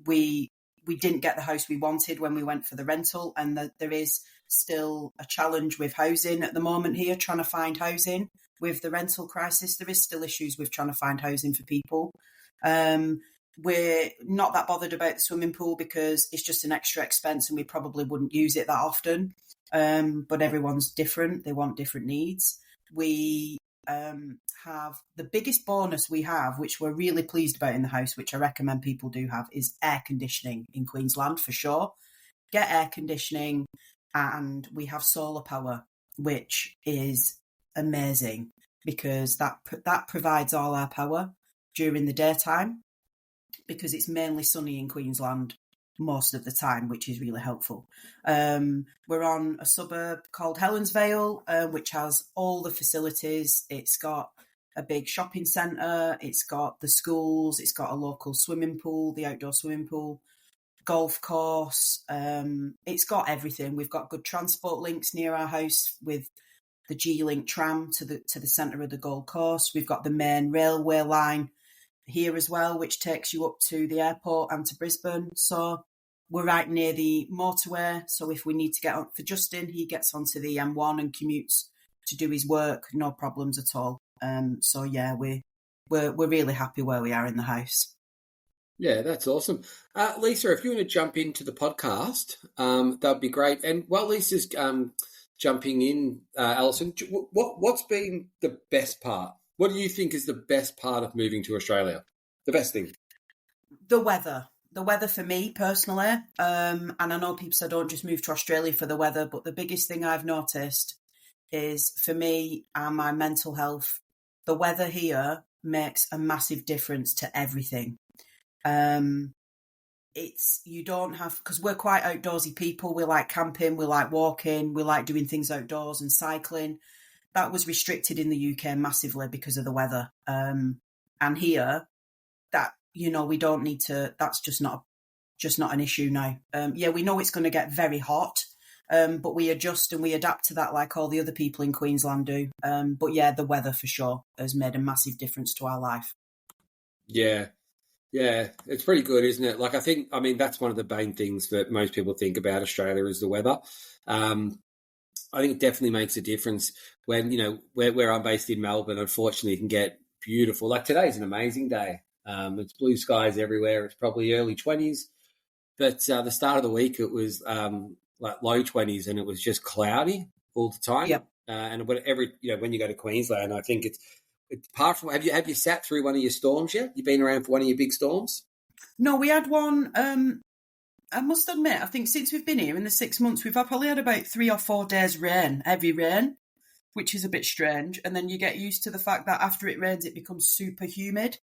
we didn't get the house we wanted when we went for the rental, and there is still a challenge with housing at the moment here, trying to find housing. With the rental crisis, there is still issues with trying to find housing for people. We're not that bothered about the swimming pool because it's just an extra expense and we probably wouldn't use it that often. But everyone's different. They want different needs. We have the biggest bonus we have, which we're really pleased about in the house, which I recommend people do have, is air conditioning in Queensland for sure. Get air conditioning, and we have solar power, which is amazing because that provides all our power during the daytime, because it's mainly sunny in Queensland most of the time, which is really helpful. We're on a suburb called Helensvale, which has all the facilities. It's got a big shopping centre, it's got the schools, it's got a local swimming pool, the outdoor swimming pool, golf course. It's got everything. We've got good transport links near our house with the G-Link tram to the centre of the Gold Coast. We've got the main railway line here as well, which takes you up to the airport and to Brisbane. So we're right near the motorway. So if we need to get on for Justin, he gets onto the M1 and commutes to do his work, no problems at all. So yeah, we're really happy where we are in the house. Yeah, that's awesome. Lisa, if you want to jump into the podcast, that'd be great. And while Lisa's jumping in, Alison, what's been the best part? What do you think is the best part of moving to Australia? The best thing? The weather. The weather for me personally. And I know people say don't just move to Australia for the weather, but the biggest thing I've noticed is for me and my mental health, the weather here makes a massive difference to everything. It's you don't have, because we're quite outdoorsy people. We like camping, we like walking, we like doing things outdoors and cycling. That was restricted in the UK massively because of the weather. And here, that we don't need to. That's just not an issue now. Yeah, we know it's going to get very hot, but we adjust and we adapt to that like all the other people in Queensland do. But yeah, the weather for sure has made a massive difference to our life. Yeah. Yeah, it's pretty good, isn't it? Like, I mean, that's one of the main things that most people think about Australia is the weather. I think it definitely makes a difference when, where I'm based in Melbourne, unfortunately, you can get beautiful. Like today's an amazing day. It's blue skies everywhere. It's probably early 20s. But the start of the week, it was like low 20s and it was just cloudy all the time. Yep. And when you go to Queensland, I think it's apart from, have you sat through one of your storms yet? You've been around for one of your big storms? No, we had one. I must admit, I think since we've been here in the 6 months, we've probably had about 3 or 4 days heavy rain, which is a bit strange. And then you get used to the fact that after it rains, it becomes super humid.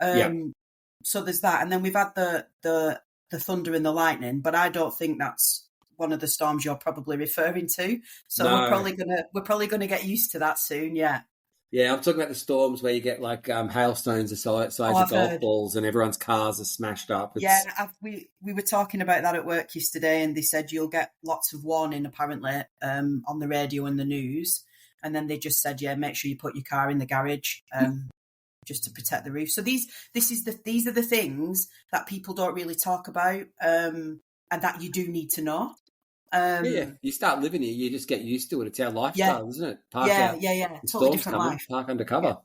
So there's that. And then we've had the thunder and the lightning, but I don't think that's one of the storms you're probably referring to. So no. we're probably gonna get used to that soon. Yeah. Yeah, I'm talking about the storms where you get like hailstones the size of golf balls and everyone's cars are smashed up. We were talking about that at work yesterday, and they said you'll get lots of warning apparently on the radio and the news, and then they just said, make sure you put your car in the garage just to protect the roof. So these are the things that people don't really talk about, and that you do need to know. You start living here, you just get used to it. It's our lifestyle, isn't it? Totally different life. Park undercover.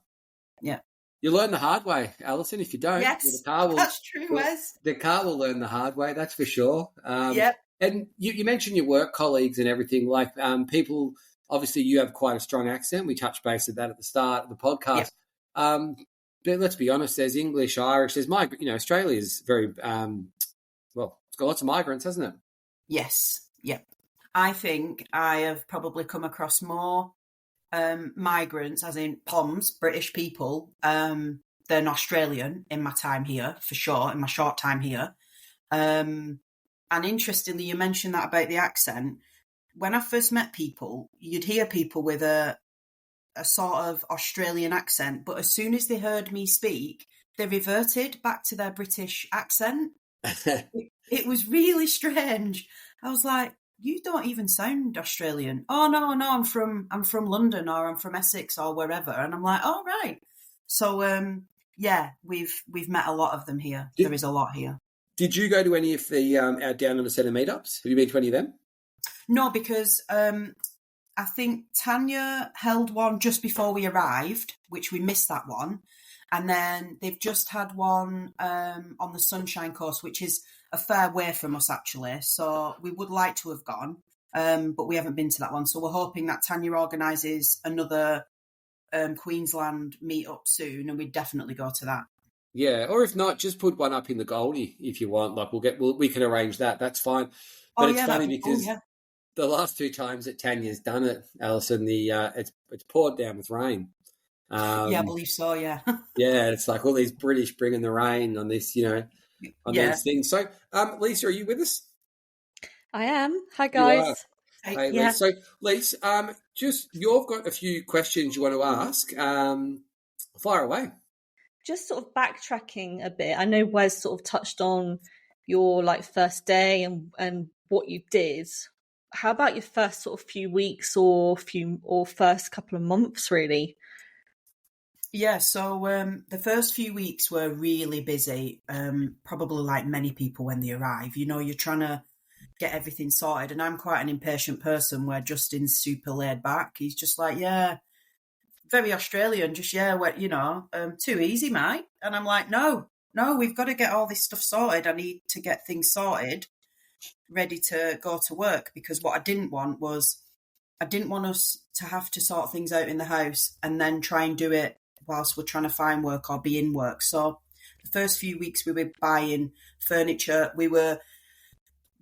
Yeah. You learn the hard way, Alison. If you don't, yes, that's true, Wes. The car will learn the hard way, that's for sure. And you mentioned your work colleagues and everything. Like people, obviously, you have quite a strong accent. We touched base at that at the start of the podcast. Yep. But let's be honest. There's English, Irish. There's Australia is very it's got lots of migrants, hasn't it? Yes. Yep. I think I have probably come across more migrants, as in POMs, British people, than Australian in my time here, for sure, in my short time here. And interestingly, you mentioned that about the accent. When I first met people, you'd hear people with a sort of Australian accent, but as soon as they heard me speak, they reverted back to their British accent. It was really strange. I was like, you don't even sound Australian. Oh no, I'm from London, or I'm from Essex or wherever. And I'm like, oh right. So we've met a lot of them here. There is a lot here. Did you go to any of the our Down Under Centre meetups? Have you been to any of them? No, because I think Tanya held one just before we arrived, which we missed that one. And then they've just had one on the Sunshine Coast, which is a fair way from us, actually. So we would like to have gone, but we haven't been to that one. So we're hoping that Tanya organises another Queensland meet-up soon, and we'd definitely go to that. Yeah, or if not, just put one up in the Goldie if you want. Like we can arrange that. That's fine. But it's funny because the last 2 times that Tanya's done it, Alison, it's poured down with rain. I believe so, yeah. Yeah, it's like all these British bringing the rain on this, on these things. So, Lisa, are you with us? I am. Hi, guys. Hey, Lisa. So, Lisa, you've got a few questions you want to ask. Fire away. Just sort of backtracking a bit. I know Wes sort of touched on your first day and what you did. How about your first sort of few weeks or first couple of months, really? Yeah, so the first few weeks were really busy, probably like many people when they arrive. You know, you're trying to get everything sorted, and I'm quite an impatient person where Justin's super laid back. He's just like, yeah, very Australian, just, yeah, you know, too easy, mate. And I'm like, no, we've got to get all this stuff sorted. I need to get things sorted, ready to go to work, because what I didn't want was, I didn't want us to have to sort things out in the house and then try and do it whilst we're trying to find work or be in work. So the first few weeks we were buying furniture. We were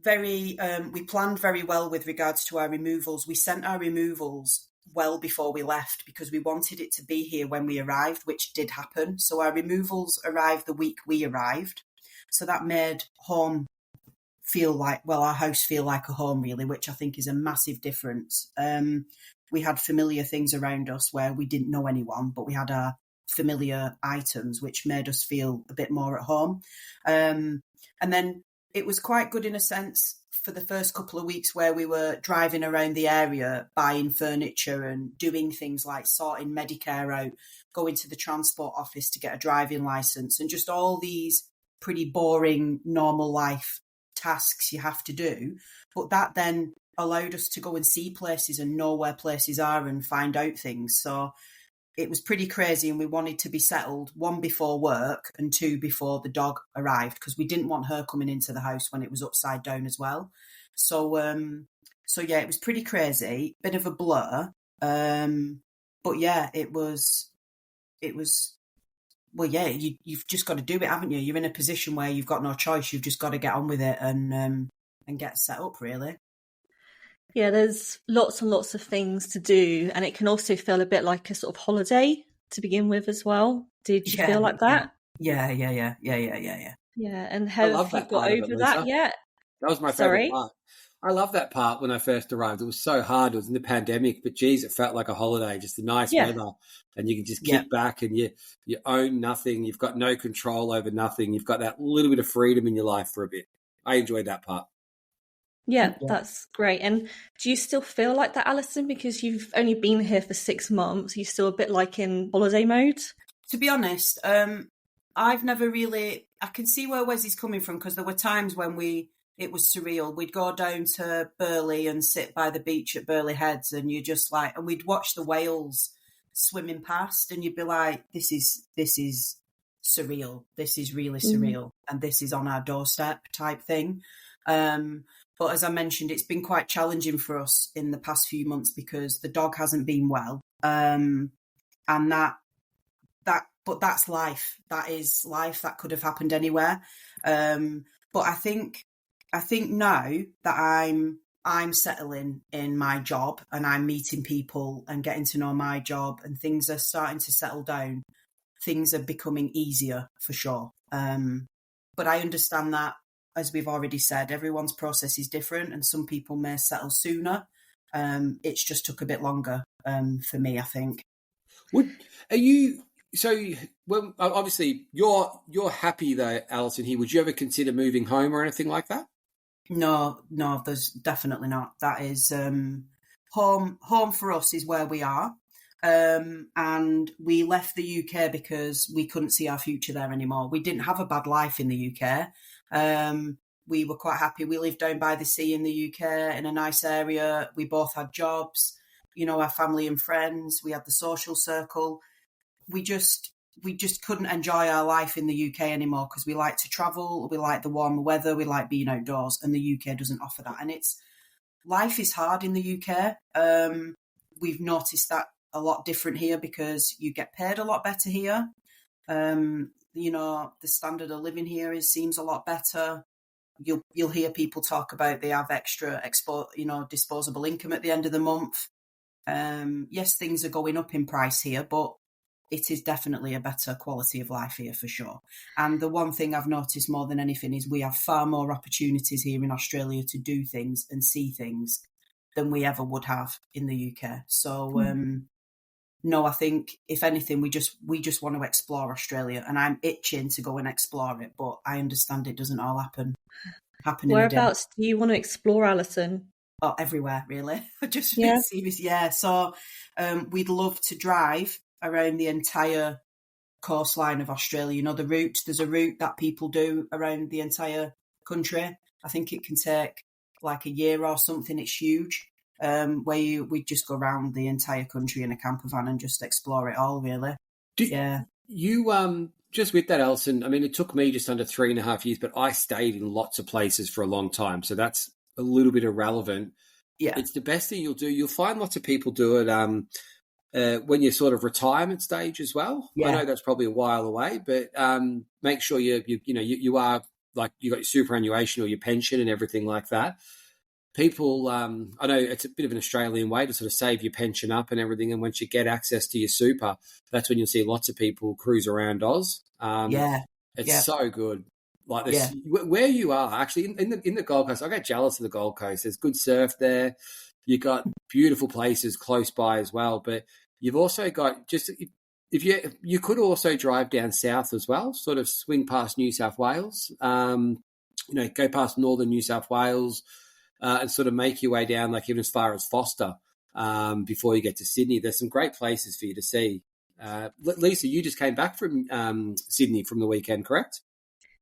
we planned very well with regards to our removals. We sent our removals well before we left because we wanted it to be here when we arrived, which did happen. So our removals arrived the week we arrived. So that made home feel like, well, our house feel like a home, really, which I think is a massive difference. We had familiar things around us where we didn't know anyone, but we had our familiar items, which made us feel a bit more at home. And then it was quite good in a sense for the first couple of weeks where we were driving around the area, buying furniture and doing things like sorting Medicare out, going to the transport office to get a driving license, and just all these pretty boring, normal life tasks you have to do. But that then allowed us to go and see places and know where places are and find out things. So it was pretty crazy, and we wanted to be settled, one, before work, and two, before the dog arrived, because we didn't want her coming into the house when it was upside down as well. So yeah, it was pretty crazy, bit of a blur. But yeah, it was, well, yeah, you've just got to do it, haven't you? You're in a position where you've got no choice. You've just got to get on with it and get set up, really. Yeah, there's lots and lots of things to do, and it can also feel a bit like a sort of holiday to begin with as well. Did you feel like that? Yeah. Yeah, and have you got over that yet? That was my favourite part. I love that part when I first arrived. It was so hard. It was in the pandemic, but geez, it felt like a holiday, just a nice weather. And you can just kick back and you own nothing. You've got no control over nothing. You've got that little bit of freedom in your life for a bit. I enjoyed that part. Yeah, that's great. And do you still feel like that, Alison? Because you've only been here for 6 months. Are you still a bit like in holiday mode? To be honest, I've never really... I can see where Wes is coming from, because there were times when it was surreal. We'd go down to Burleigh and sit by the beach at Burleigh Heads, and you just like... And we'd watch the whales swimming past, and you'd be like, this is surreal. This is really surreal. And this is on our doorstep type thing. But as I mentioned, it's been quite challenging for us in the past few months because the dog hasn't been well. And but that's life. That is life. That could have happened anywhere. But I think now that I'm settling in my job and I'm meeting people and getting to know my job and things are starting to settle down, things are becoming easier for sure. But I understand that, as we've already said, everyone's process is different and some people may settle sooner. It's just took a bit longer for me, I think. Well, obviously you're happy though, Alison, here. Would you ever consider moving home or anything like that? No, there's definitely not. That is home for us is where we are. And we left the UK because we couldn't see our future there anymore. We didn't have a bad life in the UK. We were quite happy. We lived down by the sea in the UK in a nice area. We both had jobs, you know, our family and friends. We had the social circle. We just couldn't enjoy our life in the UK anymore because we like to travel. We like the warmer weather. We like being outdoors, and the UK doesn't offer that. And life is hard in the UK. We've noticed that a lot different here because you get paid a lot better here. You know, the standard of living here seems a lot better. You'll hear people talk about they have extra disposable income at the end of the month. Yes, things are going up in price here, but it is definitely a better quality of life here for sure. And the one thing I've noticed more than anything is we have far more opportunities here in Australia to do things and see things than we ever would have in the UK. So no, I think if anything, we just want to explore Australia, and I'm itching to go and explore it, but I understand it doesn't all happen Whereabouts do you want to explore, Alison? Oh, everywhere, really. Just being serious. Yeah. So we'd love to drive around the entire coastline of Australia. You know, there's a route that people do around the entire country. I think it can take like a year or something. It's huge. Where we just go around the entire country in a camper van and just explore it all, really. You just with that, Alison, I mean, it took me just under 3.5 years, but I stayed in lots of places for a long time. So that's a little bit irrelevant. Yeah. It's the best thing you'll do. You'll find lots of people do it when you're sort of retirement stage as well. Yeah. I know that's probably a while away, but make sure you are like you got your superannuation or your pension and everything like that. People, I know it's a bit of an Australian way to sort of save your pension up and everything. And once you get access to your super, that's when you'll see lots of people cruise around Oz. It's so good. Like this, where you are actually in the Gold Coast. I get jealous of the Gold Coast. There's good surf there. You got beautiful places close by as well. But you've also got just if you could also drive down south as well, sort of swing past New South Wales. Go past northern New South Wales. And sort of make your way down, like even as far as Foster, before you get to Sydney. There's some great places for you to see. Lisa, you just came back from Sydney from the weekend, correct?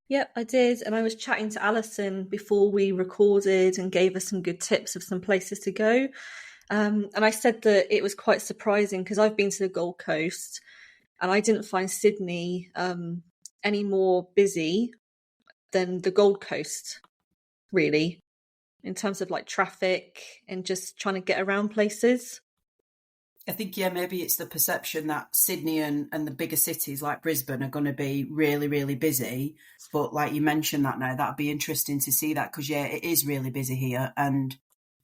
Yep, I did. And I was chatting to Alison before we recorded and gave us some good tips of some places to go. And I said that it was quite surprising because I've been to the Gold Coast and I didn't find Sydney any more busy than the Gold Coast, really, in terms of like traffic and just trying to get around places. I think, maybe it's the perception that Sydney and the bigger cities like Brisbane are going to be really, really busy. But like you mentioned that now, that'd be interesting to see that because, it is really busy here. And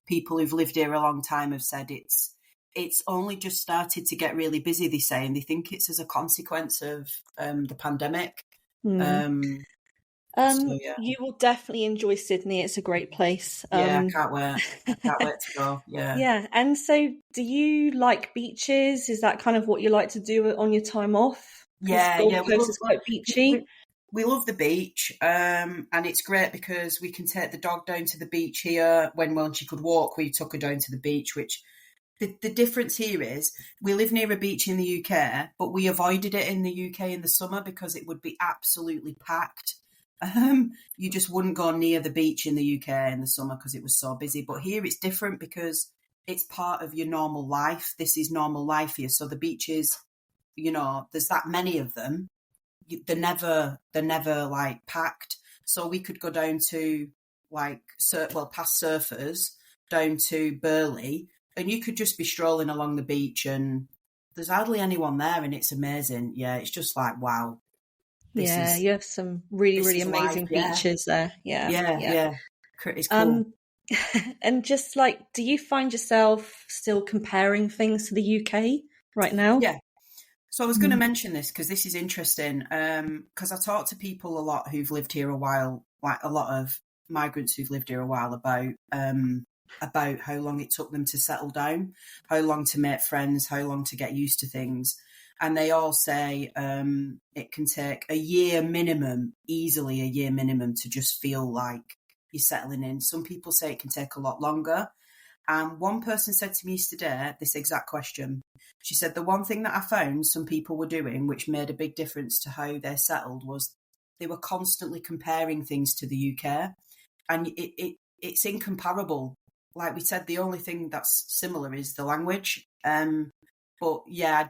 people who've lived here a long time have said it's only just started to get really busy, they say, and they think it's as a consequence of the pandemic. You will definitely enjoy Sydney. It's a great place. I can't wait. I can't wait to go. Yeah. Yeah. And so do you like beaches? Is that kind of what you like to do on your time off? Gold Coast is quite beachy. We love the beach. And it's great because we can take the dog down to the beach here. When she could walk, we took her down to the beach, which the difference here is we live near a beach in the UK, but we avoided it in the UK in the summer because it would be absolutely packed. You just wouldn't go near the beach in the UK in the summer because it was so busy. But here it's different because it's part of your normal life. This is normal life here. So the beaches, there's that many of them. They're never like packed. So we could go down to past Surfers down to Burleigh, and you could just be strolling along the beach and there's hardly anyone there, and it's amazing. Yeah, it's just like, wow. You have some really, really amazing beaches there. Yeah. It's cool. And just like, do you find yourself still comparing things to the UK right now? Yeah. So I was going to mention this because this is interesting because I talk to people a lot who've lived here a while, like a lot of migrants who've lived here a while about how long it took them to settle down, how long to make friends, how long to get used to things. And they all say it can take a year minimum, easily a year minimum, to just feel like you're settling in. Some people say it can take a lot longer. And one person said to me yesterday this exact question. She said, the one thing that I found some people were doing, which made a big difference to how they settled, was they were constantly comparing things to the UK. And it's incomparable. Like we said, the only thing that's similar is the language. But yeah,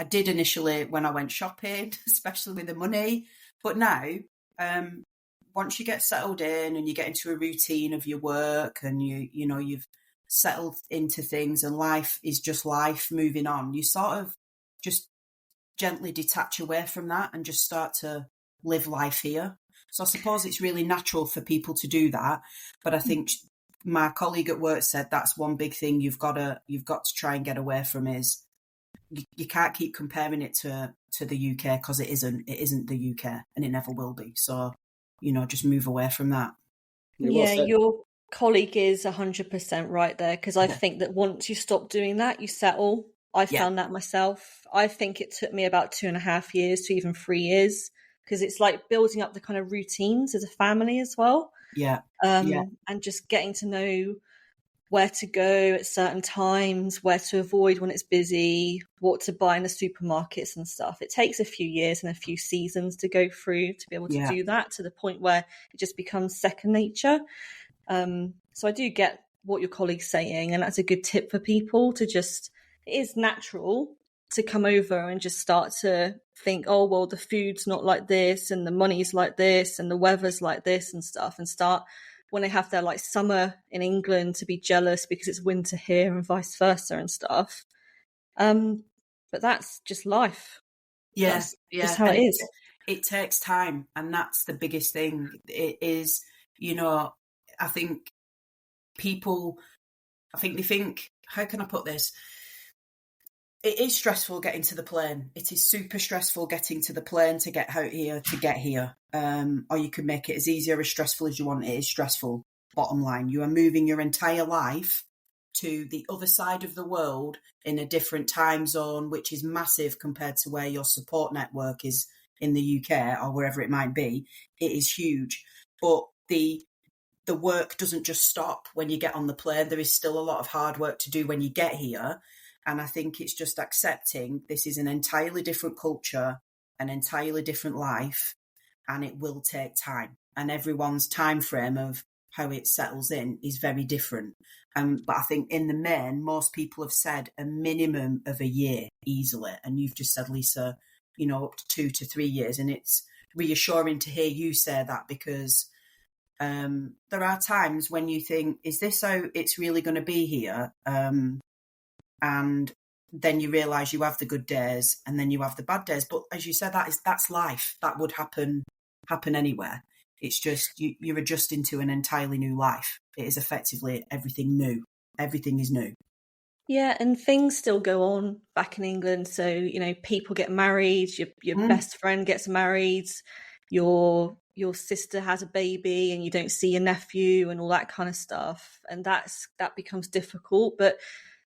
I did initially when I went shopping, especially with the money. But now, once you get settled in and you get into a routine of your work and you've settled into things and life is just life moving on, you sort of just gently detach away from that and just start to live life here. So I suppose it's really natural for people to do that. But I think my colleague at work said that's one big thing you've got to try and get away from is you can't keep comparing it to the UK because it isn't the UK and it never will be. So, just move away from that. Yeah, your colleague is 100% right there because I think that once you stop doing that, you settle. I found that myself. I think it took me about 2.5 years to even 3 years because it's like building up the kind of routines as a family as well. Yeah. And just getting to know where to go at certain times, where to avoid when it's busy, what to buy in the supermarkets and stuff. It takes a few years and a few seasons to go through to be able to do that, to the point where it just becomes second nature. So I do get what your colleague's saying, and that's a good tip for people to just, it is natural to come over and just start to think, oh, well, the food's not like this and the money's like this and the weather's like this and stuff, and start when they have their like summer in England to be jealous because it's winter here and vice versa and stuff. But that's just life. Yes, just how it is. It takes time, and that's the biggest thing. It is, I think they think, how can I put this? It is stressful getting to the plane. It is super stressful getting to the plane to get out here, to get here. Or you can make it as easy or as stressful as you want. It is stressful. Bottom line, you are moving your entire life to the other side of the world in a different time zone, which is massive compared to where your support network is in the UK or wherever it might be. It is huge. But the work doesn't just stop when you get on the plane. There is still a lot of hard work to do when you get here. And I think it's just accepting this is an entirely different culture, an entirely different life, and it will take time. And everyone's time frame of how it settles in is very different. But I think in the main, most people have said a minimum of a year easily. And you've just said, Lisa, up to 2 to 3 years. And it's reassuring to hear you say that, because there are times when you think, is this how it's really going to be here? And then you realise you have the good days and then you have the bad days. But as you said, that's life. That would happen anywhere. It's just you're adjusting to an entirely new life. It is effectively everything new. Everything is new. Yeah, and things still go on back in England. So, people get married, your best friend gets married, your sister has a baby and you don't see your nephew and all that kind of stuff. And that becomes difficult. But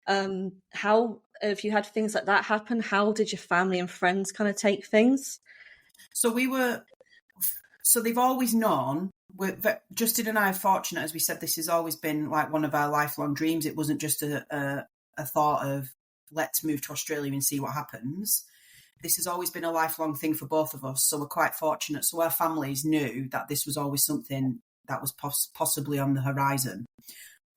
how have you had things like that happen? How did your family and friends kind of take things? So they've always known. Justin and I are fortunate, as we said, this has always been like one of our lifelong dreams. It wasn't just a thought of let's move to Australia and see what happens. This has always been a lifelong thing for both of us. So we're quite fortunate. So our families knew that this was always something that was possibly on the horizon.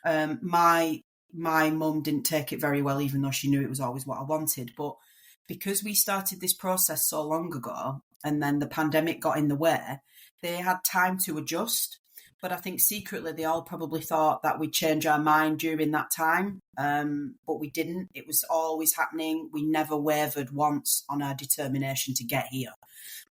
My mum didn't take it very well, even though she knew it was always what I wanted. But because we started this process so long ago and then the pandemic got in the way, they had time to adjust. But I think secretly they all probably thought that we'd change our mind during that time. But we didn't. It was always happening. We never wavered once on our determination to get here.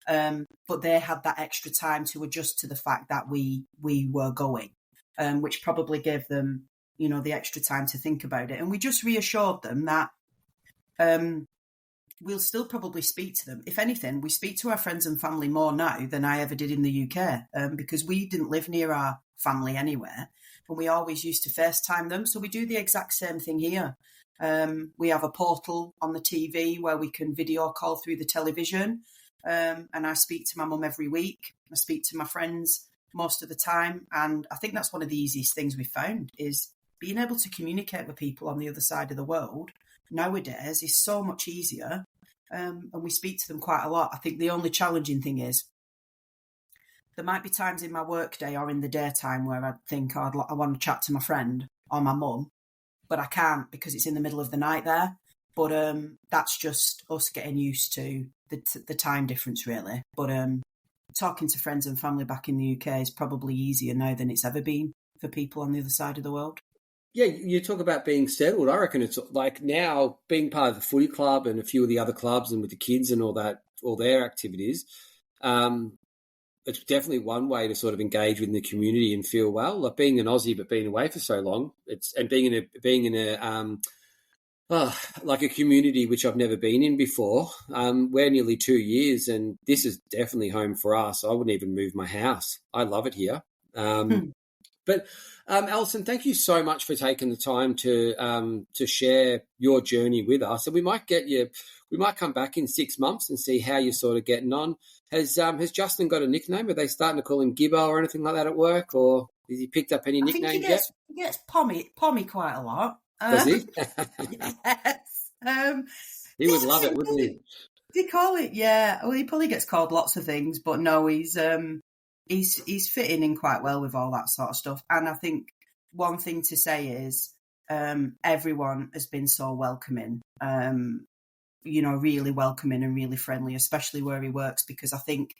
But they had that extra time to adjust to the fact that we were going, which probably gave them the extra time to think about it. And we just reassured them that we'll still probably speak to them. If anything, we speak to our friends and family more now than I ever did in the UK, because we didn't live near our family anywhere, and we always used to FaceTime them. So we do the exact same thing here. We have a portal on the TV where we can video call through the television, and I speak to my mum every week. I speak to my friends most of the time, and I think that's one of the easiest things we've found is being able to communicate with people on the other side of the world nowadays is so much easier, and we speak to them quite a lot. I think the only challenging thing is there might be times in my work day or in the daytime where I think I want to chat to my friend or my mum, but I can't because it's in the middle of the night there. But that's just us getting used to the time difference, really. But talking to friends and family back in the UK is probably easier now than it's ever been for people on the other side of the world. Yeah, you talk about being settled. I reckon it's like now being part of the footy club and a few of the other clubs and with the kids and all that, all their activities. It's definitely one way to sort of engage within the community and feel well. Like being an Aussie, but being away for so long, being in a community which I've never been in before. We're nearly 2 years, and this is definitely home for us. I wouldn't even move my house. I love it here. But Alison, thank you so much for taking the time to share your journey with us. And we might come back in 6 months and see how you're sort of getting on. Has Justin got a nickname? Are they starting to call him Gibbo or anything like that at work? Or Has he picked up any I think nicknames yet? he gets Pommy quite a lot. Does he? Yes. He would love it, wouldn't he? They call it, yeah. Well, he probably gets called lots of things, but no, he's fitting in quite well with all that sort of stuff. And I think one thing to say is everyone has been so welcoming, really welcoming and really friendly, especially where he works, because I think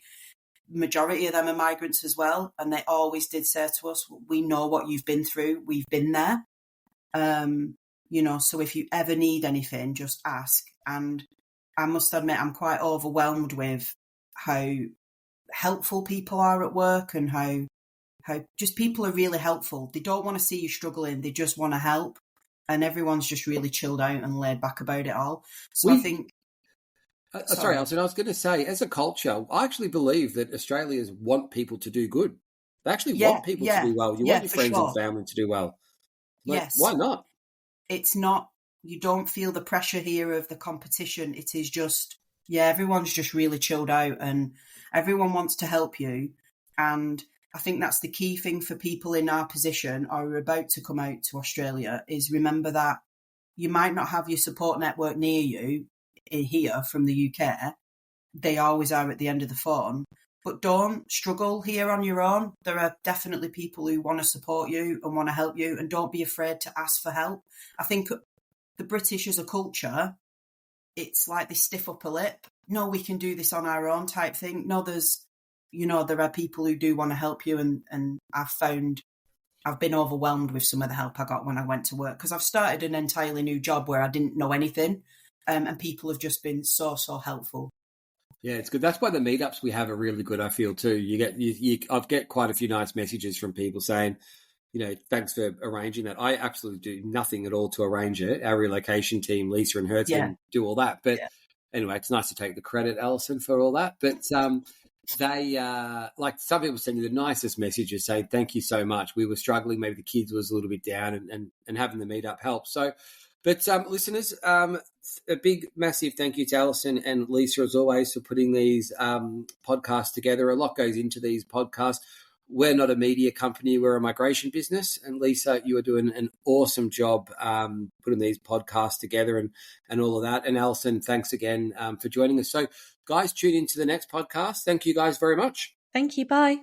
majority of them are migrants as well, and they always did say to us, we know what you've been through, we've been there. So if you ever need anything, just ask. And I must admit, I'm quite overwhelmed with how helpful people are at work, and how just people are really helpful. They don't want to see you struggling, they just want to help. And everyone's just really chilled out and laid back about it all. So I think... Sorry, Alison, I was going to say, as a culture, I actually believe that Australians want people to do good. They actually want people to do well. You want your friends and family to do well. Yes. Why not? It's not, you don't feel the pressure here of the competition. It is just, everyone's just really chilled out and everyone wants to help you. And I think that's the key thing for people in our position or are about to come out to Australia, is remember that you might not have your support network near you here from the UK. They always are at the end of the phone. But don't struggle here on your own. There are definitely people who want to support you and want to help you, and don't be afraid to ask for help. I think the British as a culture, it's like they stiff up a lip. No, we can do this on our own type thing. No, there are people who do want to help you, and I've been overwhelmed with some of the help I got when I went to work, because I've started an entirely new job where I didn't know anything, and people have just been so helpful. Yeah, it's good. That's why the meetups we have are really good, I feel, too. I've get quite a few nice messages from people saying, thanks for arranging that. I absolutely do nothing at all to arrange it. Our relocation team, Lisa and her team, do all that. But anyway, it's nice to take the credit, Alison, for all that. But they, some people send you the nicest messages saying, thank you so much. We were struggling. Maybe the kids was a little bit down, and having the meetup helped. So, but listeners, a big, massive thank you to Alison and Lisa, as always, for putting these podcasts together. A lot goes into these podcasts. We're not a media company. We're a migration business. And Lisa, you are doing an awesome job putting these podcasts together and all of that. And Alison, thanks again for joining us. So, guys, tune into the next podcast. Thank you guys very much. Thank you. Bye.